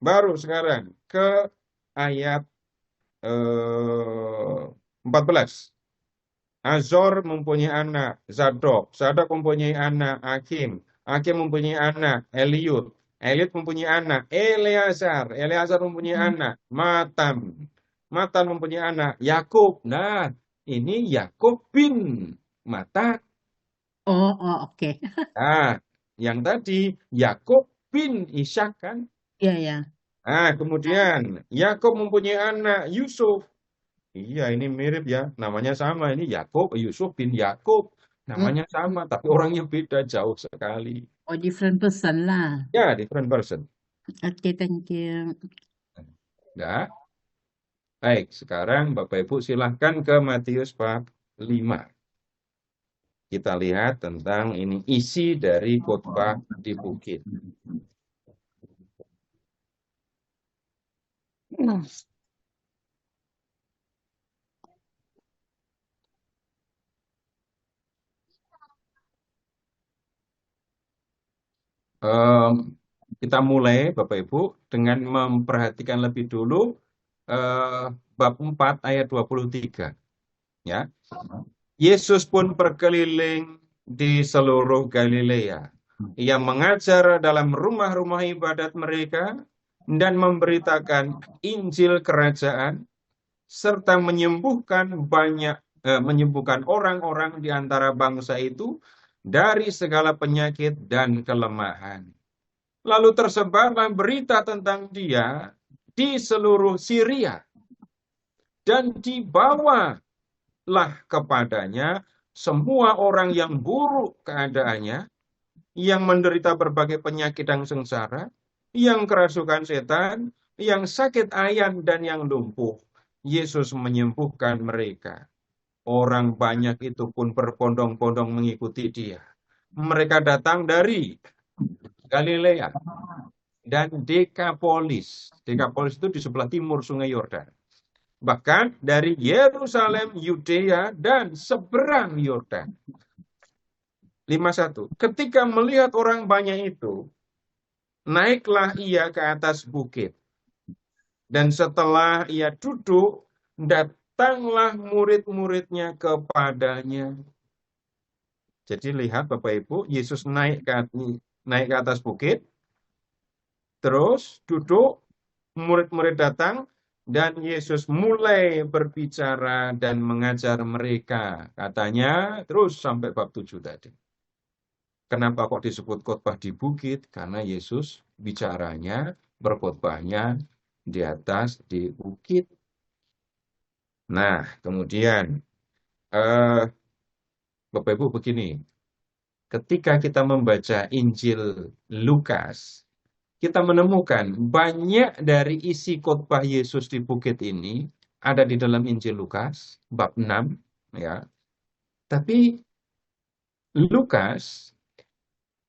baru sekarang ke ayat 14. Azor mempunyai anak Zadok, Zadok mempunyai anak Hakim, Hakim mempunyai anak Eliud, Eliud mempunyai anak Eleazar, Eleazar mempunyai anak Matan, Matan mempunyai anak Yakub. Nah, ini Yakub bin Matan. Oke. Nah, yang tadi Yakub bin Ishak kan? Iya. Nah, kemudian Yakub mempunyai anak Yusuf. Iya, ini mirip ya, namanya sama. Ini Yakub, Yusuf bin Yakub, namanya sama, tapi orangnya beda jauh sekali. Oh, different person lah. Ya, different person. Oke, thank you. Nah, baik, sekarang Bapak Ibu silahkan ke Matius bab 5. Kita lihat tentang ini isi dari khotbah di bukit. Kita mulai Bapak Ibu dengan memperhatikan lebih dulu bab 4 ayat 23. Ya. Yesus pun berkeliling di seluruh Galilea. Ia mengajar dalam rumah-rumah ibadat mereka dan memberitakan Injil kerajaan serta menyembuhkan orang-orang di antara bangsa itu dari segala penyakit dan kelemahan. Lalu tersebarlah berita tentang dia di seluruh Syria. Dan dibawalah kepadanya semua orang yang buruk keadaannya, yang menderita berbagai penyakit dan sengsara, yang kerasukan setan, yang sakit ayan dan yang lumpuh. Yesus menyembuhkan mereka. Orang banyak itu pun berbondong-bondong mengikuti dia. Mereka datang dari Galilea dan Dekapolis. Dekapolis itu di sebelah timur Sungai Yordan. Bahkan dari Yerusalem, Yudea, dan seberang Yordan. 51. Ketika melihat orang banyak itu, naiklah ia ke atas bukit. Dan setelah ia duduk, datanglah murid-muridnya kepadanya. Jadi lihat Bapak Ibu, Yesus naik ke atas bukit. Terus duduk, murid-murid datang, dan Yesus mulai berbicara dan mengajar mereka. Katanya terus sampai bab 7 tadi. Kenapa kok disebut khotbah di bukit? Karena Yesus bicaranya, berkhotbahnya di atas, di bukit. Nah, kemudian, Bapak Ibu begini, ketika kita membaca Injil Lukas, kita menemukan banyak dari isi khotbah Yesus di bukit ini ada di dalam Injil Lukas, bab 6, ya. Tapi Lukas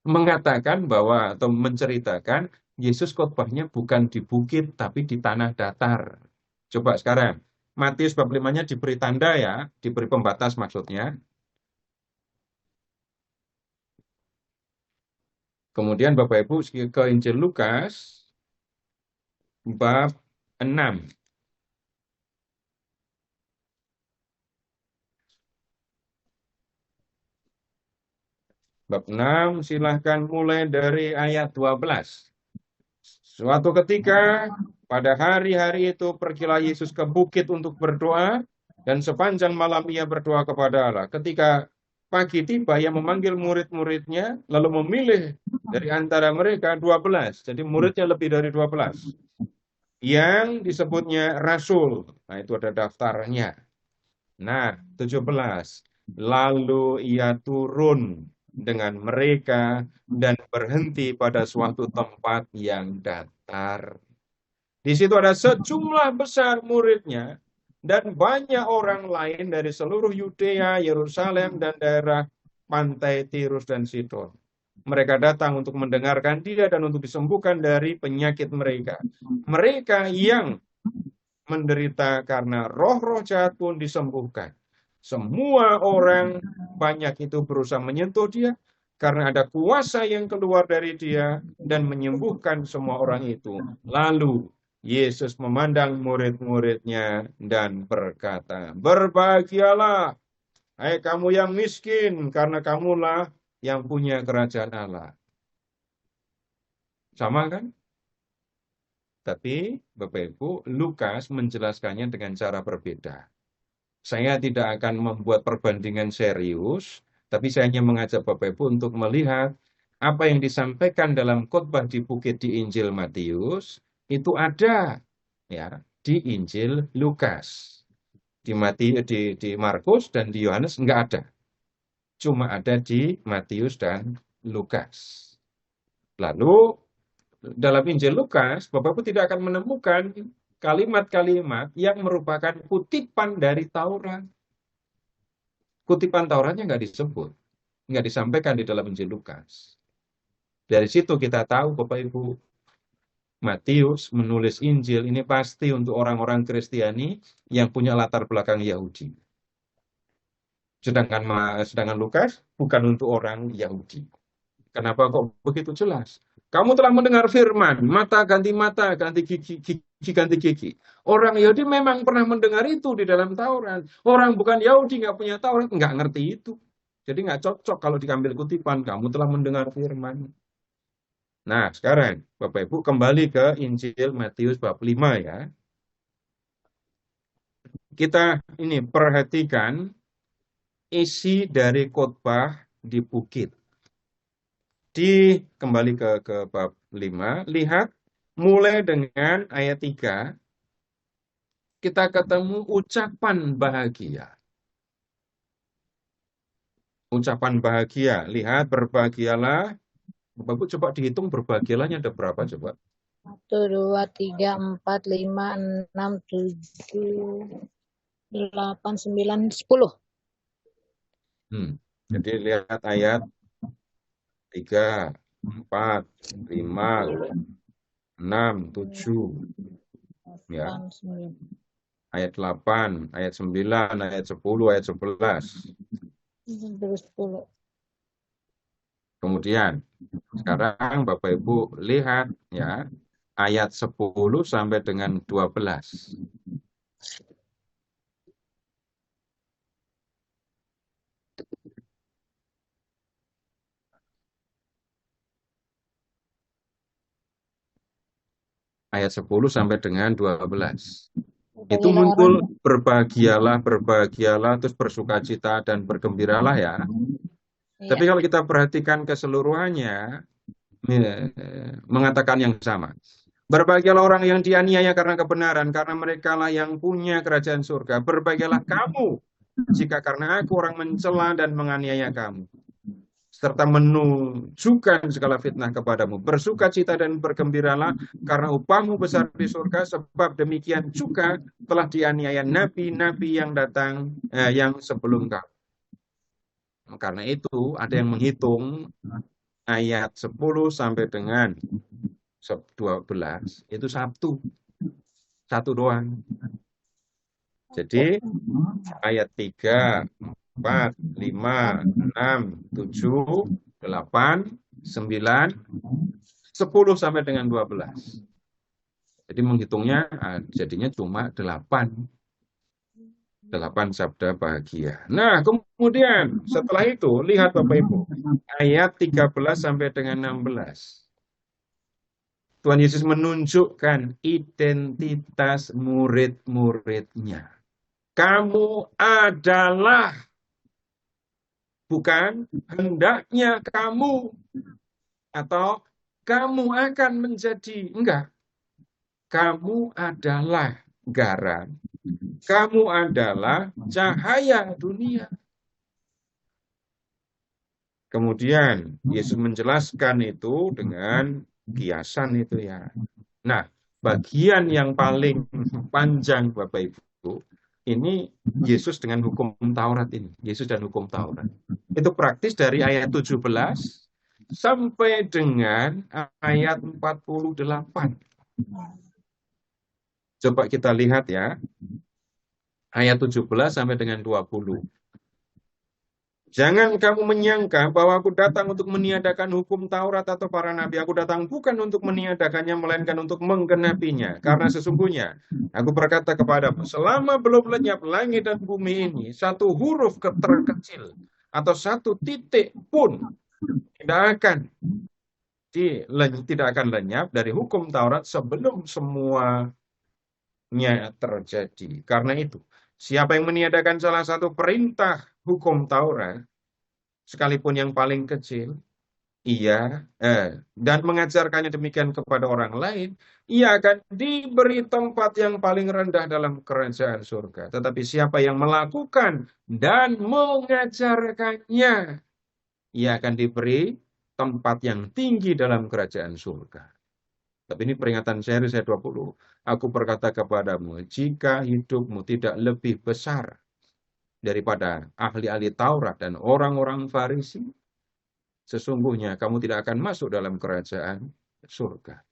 mengatakan bahwa atau menceritakan Yesus khotbahnya bukan di bukit tapi di tanah datar. Coba sekarang Matius bab 5-nya diberi tanda ya, diberi pembatas maksudnya. Kemudian Bapak Ibu ke Injil Lukas bab 6. Bab 6 silahkan mulai dari ayat 12. Suatu ketika pada hari-hari itu pergilah Yesus ke bukit untuk berdoa, dan sepanjang malam ia berdoa kepada Allah. Ketika pagi tiba, ia memanggil murid-muridnya, lalu memilih dari antara mereka 12. Jadi muridnya lebih dari 12. Yang disebutnya rasul. Nah, itu ada daftarnya. Nah, 17. Lalu ia turun dengan mereka dan berhenti pada suatu tempat yang datar. Di situ ada sejumlah besar muridnya dan banyak orang lain dari seluruh Yudea, Yerusalem, dan daerah pantai Tirus dan Sidon. Mereka datang untuk mendengarkan dia dan untuk disembuhkan dari penyakit mereka. Mereka yang menderita karena roh-roh jahat pun disembuhkan. Semua orang banyak itu berusaha menyentuh dia karena ada kuasa yang keluar dari dia dan menyembuhkan semua orang itu. Lalu Yesus memandang murid-muridnya dan berkata, "Berbahagialah, hai kamu yang miskin, karena kamulah yang punya kerajaan Allah." Sama kan? Tapi Bapak Ibu, Lukas menjelaskannya dengan cara berbeda. Saya tidak akan membuat perbandingan serius, tapi saya hanya mengajak Bapak Ibu untuk melihat apa yang disampaikan dalam khotbah di bukit di Injil Matius, itu ada ya di Injil Lukas. Di Markus dan di Yohanes enggak ada. Cuma ada di Matius dan Lukas. Lalu dalam Injil Lukas, Bapak Ibu tidak akan menemukan kalimat-kalimat yang merupakan kutipan dari Taurat. Kutipan Tauratnya nggak disebut, nggak disampaikan di dalam Injil Lukas. Dari situ kita tahu, Bapak Ibu, Matius menulis Injil ini pasti untuk orang-orang Kristiani yang punya latar belakang Yahudi. Sedangkan Lukas bukan untuk orang Yahudi. Kenapa kok begitu jelas? Kamu telah mendengar firman, mata, ganti gigi, gigi ganti gigi. Orang Yahudi memang pernah mendengar itu di dalam Taurat. Orang bukan Yahudi, nggak punya Taurat, nggak ngerti itu. Jadi nggak cocok kalau diambil kutipan, kamu telah mendengar firman. Nah, sekarang Bapak Ibu kembali ke Injil Matius bab 5 ya. Kita ini perhatikan isi dari khotbah di bukit. Kembali ke bab 5, lihat mulai dengan ayat 3, kita ketemu ucapan bahagia. Ucapan bahagia, lihat berbahagialah. Bapak Ibu coba dihitung berbahagialahnya ada berapa coba? 1, 2, 3, 4, 5, 6, 7, 8, 9, 10. Jadi lihat ayat 3, 4, 5, 6, 7, ya. Ayat 8, ayat 9, ayat 10, ayat 11. Kemudian, sekarang Bapak Ibu lihat ya, ayat 10 sampai dengan 12. ayat 10 sampai dengan 12. Itu Berbahagialah muncul orang berbahagialah, berbahagialah, terus bersukacita dan bergembiralah ya. iya. Tapi kalau kita perhatikan keseluruhannya, mengatakan yang sama. Berbahagialah orang yang dianiaya karena kebenaran, karena merekalah yang punya kerajaan surga. Berbahagialah kamu, jika karena aku orang mencela dan menganiaya kamu, serta menunjukkan segala fitnah kepadamu. Bersukacita dan bergembiralah, karena upahmu besar di surga, sebab demikian juga telah dianiaya nabi-nabi yang datang, yang sebelum kamu. Karena itu ada yang menghitung ayat 10 sampai dengan 12 itu satu doang. Jadi ayat 3, 4, 5, 6, 7, 8, 9, 10 sampai dengan 12. Jadi menghitungnya jadinya cuma 8 sabda bahagia. Nah, kemudian setelah itu lihat Bapak Ibu, ayat 13 sampai dengan 16. Tuhan Yesus menunjukkan identitas murid-muridnya. Kamu adalah, bukan hendaknya kamu, atau kamu akan menjadi, enggak. Kamu adalah garam. Kamu adalah cahaya dunia. Kemudian Yesus menjelaskan itu dengan kiasan itu ya. Nah, bagian yang paling panjang Bapak Ibu, ini Yesus dengan hukum Taurat ini. Yesus dan hukum Taurat. Itu praktis dari ayat 17 sampai dengan ayat 48. Coba kita lihat ya. Ayat 17 sampai dengan 20. Jangan kamu menyangka bahwa aku datang untuk meniadakan hukum Taurat atau para nabi. Aku datang bukan untuk meniadakannya, melainkan untuk menggenapinya. Karena sesungguhnya, aku berkata kepadamu, selama belum lenyap langit dan bumi ini, satu huruf terkecil atau satu titik pun tidak akan lenyap dari hukum Taurat sebelum semuanya terjadi. Karena itu, siapa yang meniadakan salah satu perintah hukum Taurat, sekalipun yang paling kecil, dan mengajarkannya demikian kepada orang lain, ia akan diberi tempat yang paling rendah dalam kerajaan surga. Tetapi siapa yang melakukan dan mengajarkannya, ia akan diberi tempat yang tinggi dalam kerajaan surga. Tapi ini peringatan serius ayat 20. Aku berkata kepadamu, jika hidupmu tidak lebih besar daripada ahli-ahli Taurat dan orang-orang Farisi, sesungguhnya kamu tidak akan masuk dalam kerajaan surga.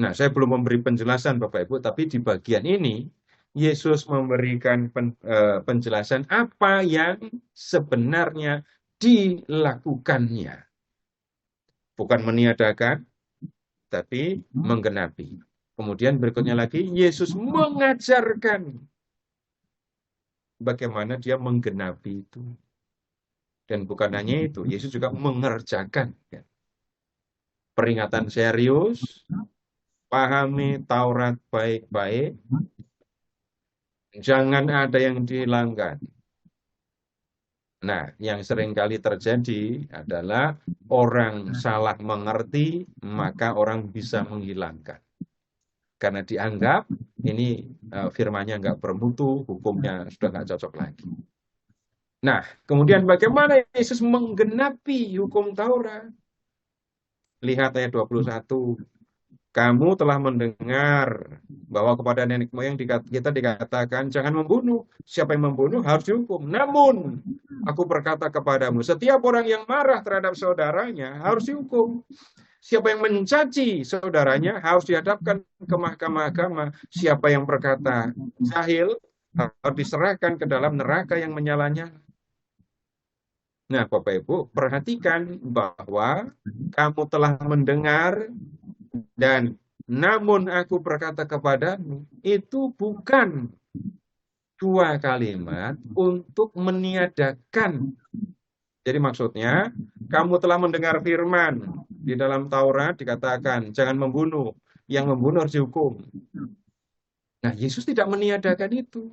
Nah, saya belum memberi penjelasan Bapak Ibu, tapi di bagian ini Yesus memberikan penjelasan apa yang sebenarnya dilakukannya. Bukan meniadakan, tapi menggenapi. Kemudian berikutnya lagi, Yesus mengajarkan bagaimana dia menggenapi itu. Dan bukan hanya itu, Yesus juga mengerjakan. Peringatan serius, pahami Taurat baik-baik, jangan ada yang dihilangkan. Nah, yang seringkali terjadi adalah orang salah mengerti, maka orang bisa menghilangkan. Karena dianggap ini firmannya nggak bermutu, hukumnya sudah nggak cocok lagi. Nah, kemudian bagaimana Yesus menggenapi hukum Taurat? Lihat ayat 21. Kamu telah mendengar bahwa kepada nenek moyang kita dikatakan jangan membunuh. Siapa yang membunuh harus dihukum. Namun, aku berkata kepadamu, setiap orang yang marah terhadap saudaranya harus dihukum. Siapa yang mencaci saudaranya harus dihadapkan ke mahkamah agama. Siapa yang berkata jahil harus diserahkan ke dalam neraka yang menyala-nyala. Nah, Bapak Ibu, perhatikan bahwa kamu telah mendengar dan namun aku berkata kepadamu, itu bukan dua kalimat untuk meniadakan. Jadi maksudnya, kamu telah mendengar firman di dalam Taurat dikatakan jangan membunuh. yang membunuh harus dihukum. Nah, Yesus tidak meniadakan itu.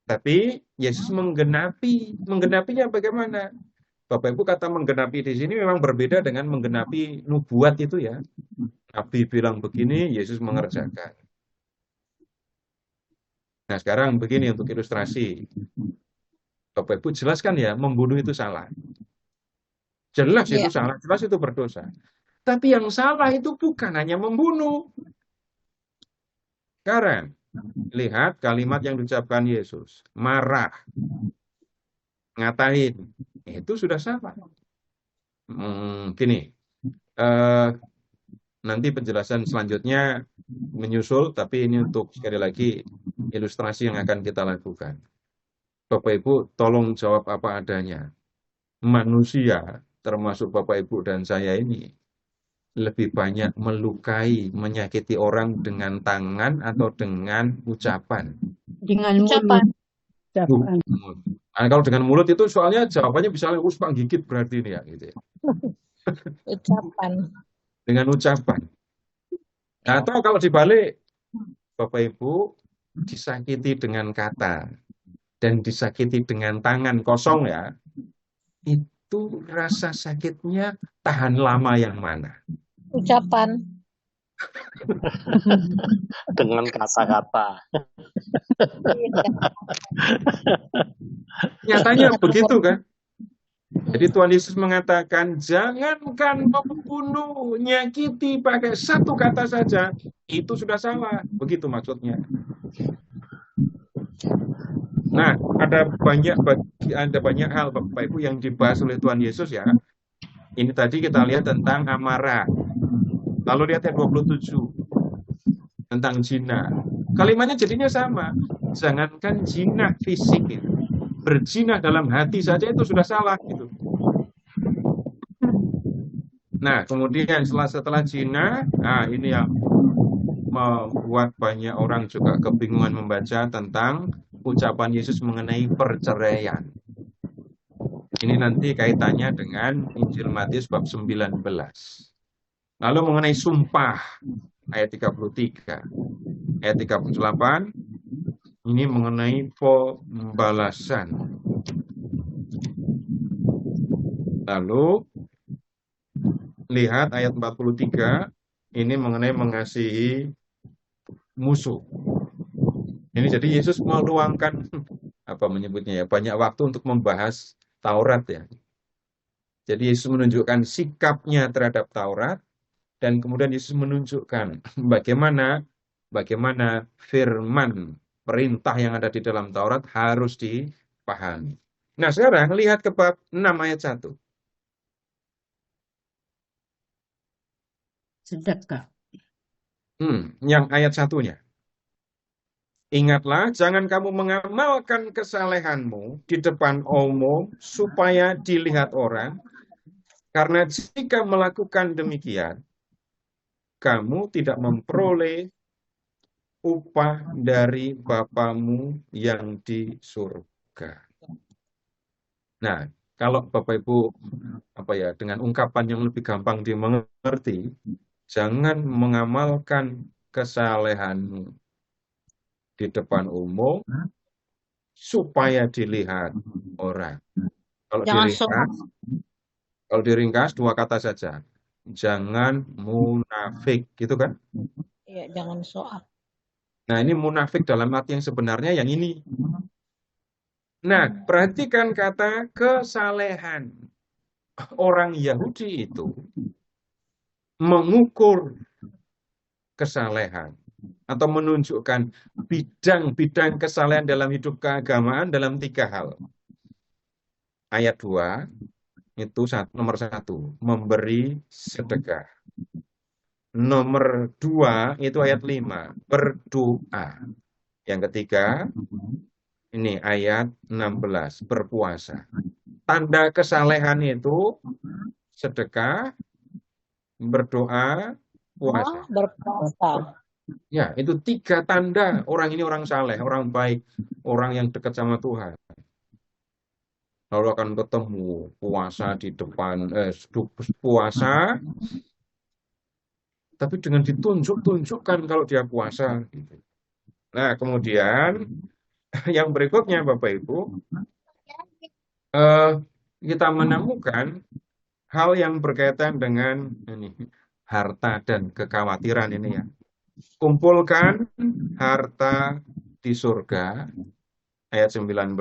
Tapi Yesus menggenapinya bagaimana? Bapak Ibu, kata menggenapi di sini memang berbeda dengan menggenapi nubuat itu ya. Nabi bilang begini, Yesus mengerjakan. Nah, sekarang begini untuk ilustrasi. Bapak Ibu jelaskan ya, membunuh itu salah. Jelas itu Iya. salah, jelas itu berdosa. Tapi yang salah itu bukan hanya membunuh. Sekarang, lihat kalimat yang diucapkan Yesus. Marah, ngatain, itu sudah salah. Gini, nanti penjelasan selanjutnya menyusul, tapi ini untuk sekali lagi ilustrasi yang akan kita lakukan. Bapak Ibu, tolong jawab apa adanya. Manusia, termasuk Bapak Ibu dan saya ini, lebih banyak melukai, menyakiti orang dengan tangan atau dengan ucapan. Dengan Ucapan. ucapan. Nah, kalau dengan mulut itu soalnya jawabannya bisa Pak gigit berarti ini ya, gitu ya. Ucapan. Dengan ucapan. Atau kalau dibalik, Bapak Ibu disakiti dengan kata dan disakiti dengan tangan kosong ya, itu rasa sakitnya tahan lama yang mana? Ucapan. Dengan kata-kata. Nyatanya begitu kan? Jadi Tuhan Yesus mengatakan, jangankan membunuh, nyakiti pakai satu kata saja, itu sudah salah. Begitu maksudnya. Nah, ada banyak hal Bapak Ibu yang dibahas oleh Tuhan Yesus ya. Ini tadi kita lihat tentang amarah. Lalu lihat ayat 27 tentang zina. Kalimatnya jadinya sama. Jangankan zina fisik itu. Berzina dalam hati saja itu sudah salah gitu. Nah, kemudian setelah zina, nah ini yang membuat banyak orang juga kebingungan membaca tentang ucapan Yesus mengenai perceraian. Ini nanti kaitannya dengan Injil Matius bab 19. Lalu mengenai sumpah ayat 33. Ayat 38 ini mengenai pembalasan. Lalu lihat ayat 43 ini mengenai mengasihi musuh. Ini jadi Yesus meluangkan apa menyebutnya ya, banyak waktu untuk membahas Taurat ya. Jadi Yesus menunjukkan sikapnya terhadap Taurat dan kemudian Yesus menunjukkan bagaimana firman perintah yang ada di dalam Taurat harus dipahami. Nah, sekarang lihat ke bab 6 ayat 1. Sedekah. Yang ayat 1-nya. Ingatlah, jangan kamu mengamalkan kesalehanmu di depan umum supaya dilihat orang, karena jika melakukan demikian, kamu tidak memperoleh upah dari Bapamu yang di surga. Nah, kalau Bapak Ibu dengan ungkapan yang lebih gampang dimengerti, jangan mengamalkan kesalehanmu di depan umum supaya dilihat orang. Kalau diringkas dua kata saja. Jangan munafik, gitu kan? Iya, jangan soal. Nah, ini munafik dalam arti yang sebenarnya yang ini. Nah, perhatikan kata kesalehan. Orang Yahudi itu mengukur kesalehan atau menunjukkan bidang-bidang kesalehan dalam hidup keagamaan dalam 3 hal. Ayat 2 itu nomor 1, memberi sedekah. Nomor 2 itu ayat 5, berdoa. Yang ketiga, ini ayat 16, berpuasa. Tanda kesalehan itu sedekah, berdoa, puasa. Berpuasa. Ya, itu 3 tanda orang ini orang saleh, orang baik, orang yang dekat sama Tuhan. Lalu akan ketemu puasa di depan, puasa, tapi dengan ditunjukkan kalau dia puasa. Gitu. Nah, kemudian yang berikutnya Bapak Ibu, kita menemukan hal yang berkaitan dengan ini, harta dan kekhawatiran ini ya. Kumpulkan harta di surga, ayat 19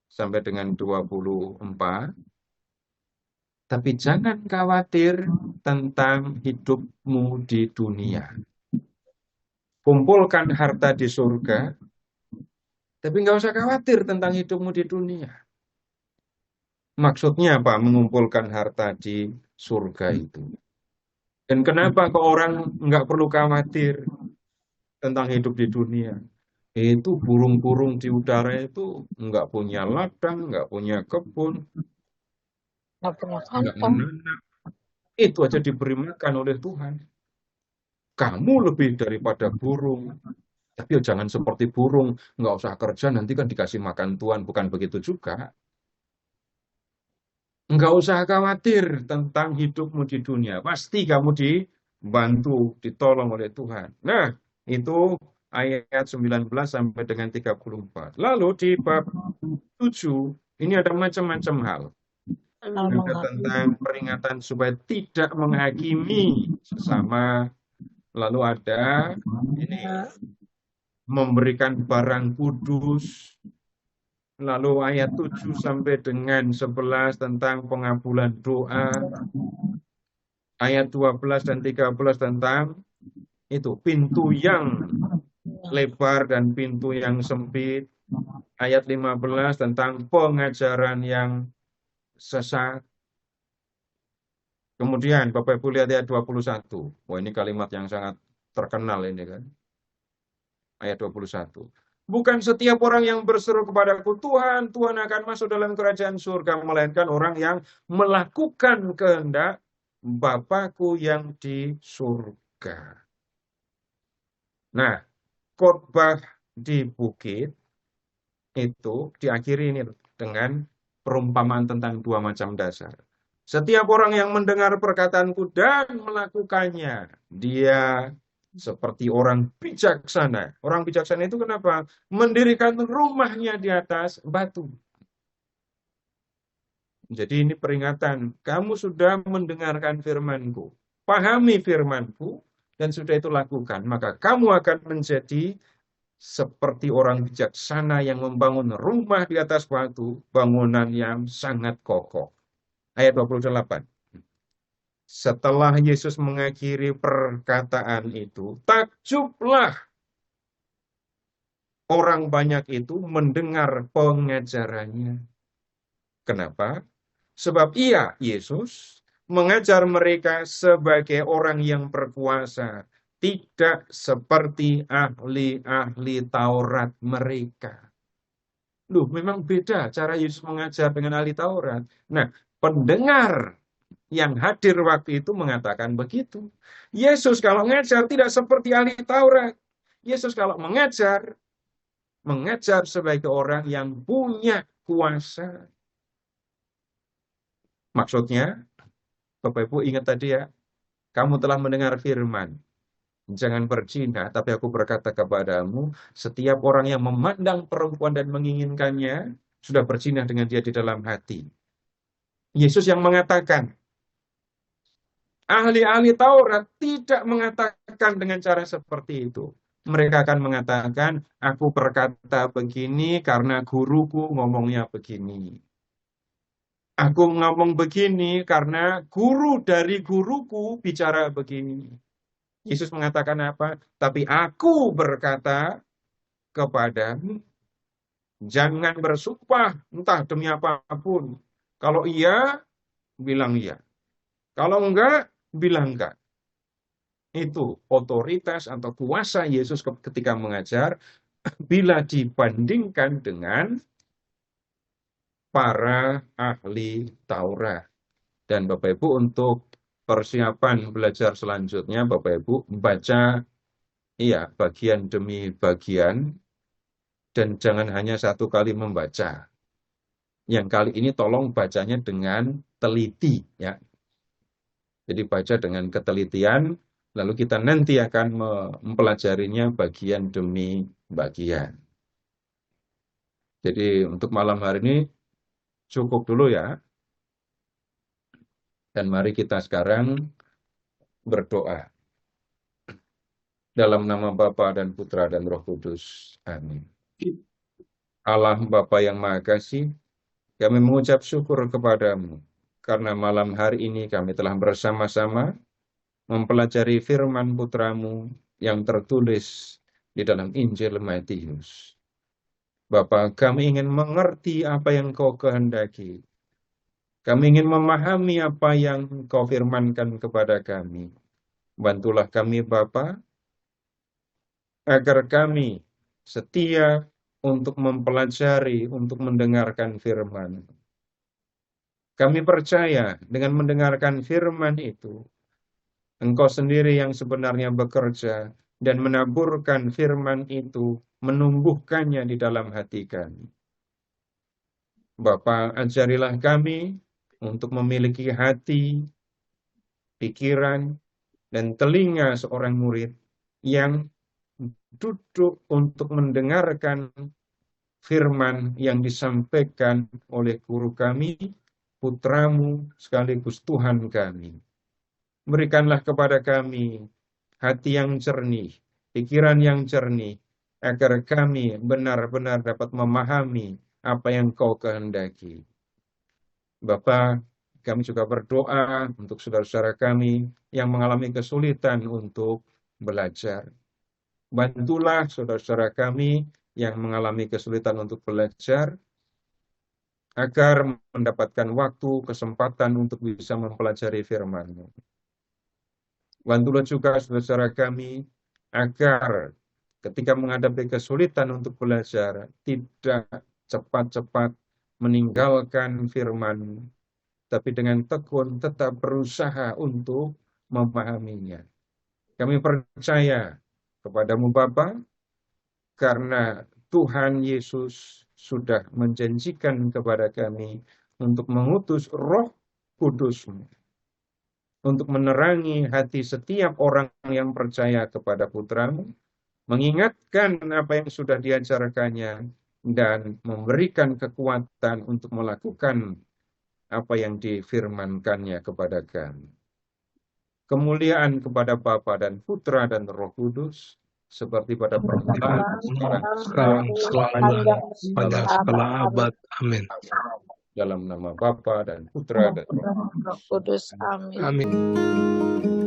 sampai dengan 24. Tapi jangan khawatir tentang hidupmu di dunia. Kumpulkan harta di surga, tapi nggak usah khawatir tentang hidupmu di dunia. Maksudnya apa mengumpulkan harta di surga itu? Dan kenapa kok orang nggak perlu khawatir tentang hidup di dunia? Itu burung-burung di udara itu nggak punya ladang, nggak punya kebun, Nggak punya nggak kantong. menanam. Itu aja diberi makan oleh Tuhan. Kamu lebih daripada burung. Tapi jangan seperti burung, nggak usah kerja, nanti kan dikasih makan Tuhan. Bukan begitu juga. Nggak usah khawatir tentang hidupmu di dunia. Pasti kamu dibantu, ditolong oleh Tuhan. Nah, itu ayat 19 sampai dengan 34. Lalu di bab 7, ini ada macam-macam hal. Ada tentang peringatan supaya tidak menghakimi sesama. Lalu ada ini memberikan barang kudus. Lalu ayat 7 sampai dengan 11 tentang pengabulan doa. Ayat 12 dan 13 tentang itu pintu yang lebar dan pintu yang sempit. Ayat 15 tentang pengajaran yang sesat. Kemudian Bapak Ibu lihat ayat 21. Wah, ini kalimat yang sangat terkenal ini kan. Ayat 21. Bukan setiap orang yang berseru kepadaku, Tuhan, Tuhan akan masuk dalam kerajaan surga, melainkan orang yang melakukan kehendak Bapakku yang di surga. Nah, khotbah di bukit itu diakhiri ini dengan perumpamaan tentang dua macam dasar. Setiap orang yang mendengar perkataanku dan melakukannya, dia seperti orang bijaksana. Orang bijaksana itu kenapa? Mendirikan rumahnya di atas batu. Jadi ini peringatan, kamu sudah mendengarkan firmanku, pahami firmanku, dan sudah itu lakukan. Maka kamu akan menjadi seperti orang bijaksana yang membangun rumah di atas batu, bangunan yang sangat kokoh. Ayat 28. Setelah Yesus mengakhiri perkataan itu, takjublah orang banyak itu mendengar pengajarannya. Kenapa? Sebab ia, Yesus, mengajar mereka sebagai orang yang berkuasa, tidak seperti ahli-ahli Taurat mereka. Loh, memang beda cara Yesus mengajar dengan ahli Taurat. Nah, pendengar yang hadir waktu itu mengatakan begitu. Yesus kalau mengajar tidak seperti ahli Taurat. Yesus kalau mengajar sebagai orang yang punya kuasa. Maksudnya, Bapak Ibu ingat tadi ya, kamu telah mendengar firman. Jangan berzina, tapi aku berkata kepadamu, setiap orang yang memandang perempuan dan menginginkannya, sudah berzina dengan dia di dalam hati. Yesus yang mengatakan, ahli-ahli Taurat tidak mengatakan dengan cara seperti itu. Mereka akan mengatakan, aku berkata begini karena guruku ngomongnya begini. Aku ngomong begini karena guru dari guruku bicara begini. Yesus mengatakan apa? Tapi aku berkata kepadamu, jangan bersumpah entah demi apapun. Kalau iya, bilang iya. Kalau enggak, bilang enggak. Itu otoritas atau kuasa Yesus ketika mengajar bila dibandingkan dengan para ahli Taurat. Dan Bapak Ibu untuk persiapan belajar selanjutnya, Bapak Ibu baca bagian demi bagian dan jangan hanya satu kali membaca. Yang kali ini tolong bacanya dengan teliti ya. Jadi baca dengan ketelitian, lalu kita nanti akan mempelajarinya bagian demi bagian. Jadi untuk malam hari ini cukup dulu ya. Dan mari kita sekarang berdoa. Dalam nama Bapa dan Putra dan Roh Kudus. Amin. Allah Bapa yang Maha Kasih, kami mengucap syukur kepadamu. Karena malam hari ini kami telah bersama-sama mempelajari firman Putramu yang tertulis di dalam Injil Matius. Bapa, kami ingin mengerti apa yang Kau kehendaki. Kami ingin memahami apa yang Kau firmankan kepada kami. Bantulah kami Bapa, agar kami setia untuk mempelajari, untuk mendengarkan firman. Kami percaya dengan mendengarkan firman itu, Engkau sendiri yang sebenarnya bekerja dan menaburkan firman itu, menumbuhkannya di dalam hati kami. Bapa, ajarilah kami untuk memiliki hati, pikiran, dan telinga seorang murid yang duduk untuk mendengarkan firman yang disampaikan oleh guru kami, Putramu sekaligus Tuhan kami. Berikanlah kepada kami hati yang jernih, pikiran yang jernih, agar kami benar-benar dapat memahami apa yang Kau kehendaki. Bapa, kami juga berdoa untuk saudara-saudara kami yang mengalami kesulitan untuk belajar. Bantulah saudara-saudara kami yang mengalami kesulitan untuk belajar, agar mendapatkan waktu, kesempatan untuk bisa mempelajari firman-Mu. Bantulah juga saudara-saudara kami, agar ketika menghadapi kesulitan untuk belajar, tidak cepat-cepat meninggalkan firman-Mu, tapi dengan tekun tetap berusaha untuk memahaminya. Kami percaya kepadamu Bapa, karena Tuhan Yesus sudah menjanjikan kepada kami untuk mengutus Roh Kudus-Mu, untuk menerangi hati setiap orang yang percaya kepada Putra-Mu, mengingatkan apa yang sudah diajarkannya, dan memberikan kekuatan untuk melakukan apa yang difirmankannya kepada kami. Kemuliaan kepada Bapa dan Putra dan Roh Kudus, seperti pada permulaan, sekarang selamanya, pada segala abad. Amin. Dalam nama Bapa dan Putra dan Roh Kudus. Amin. Amin.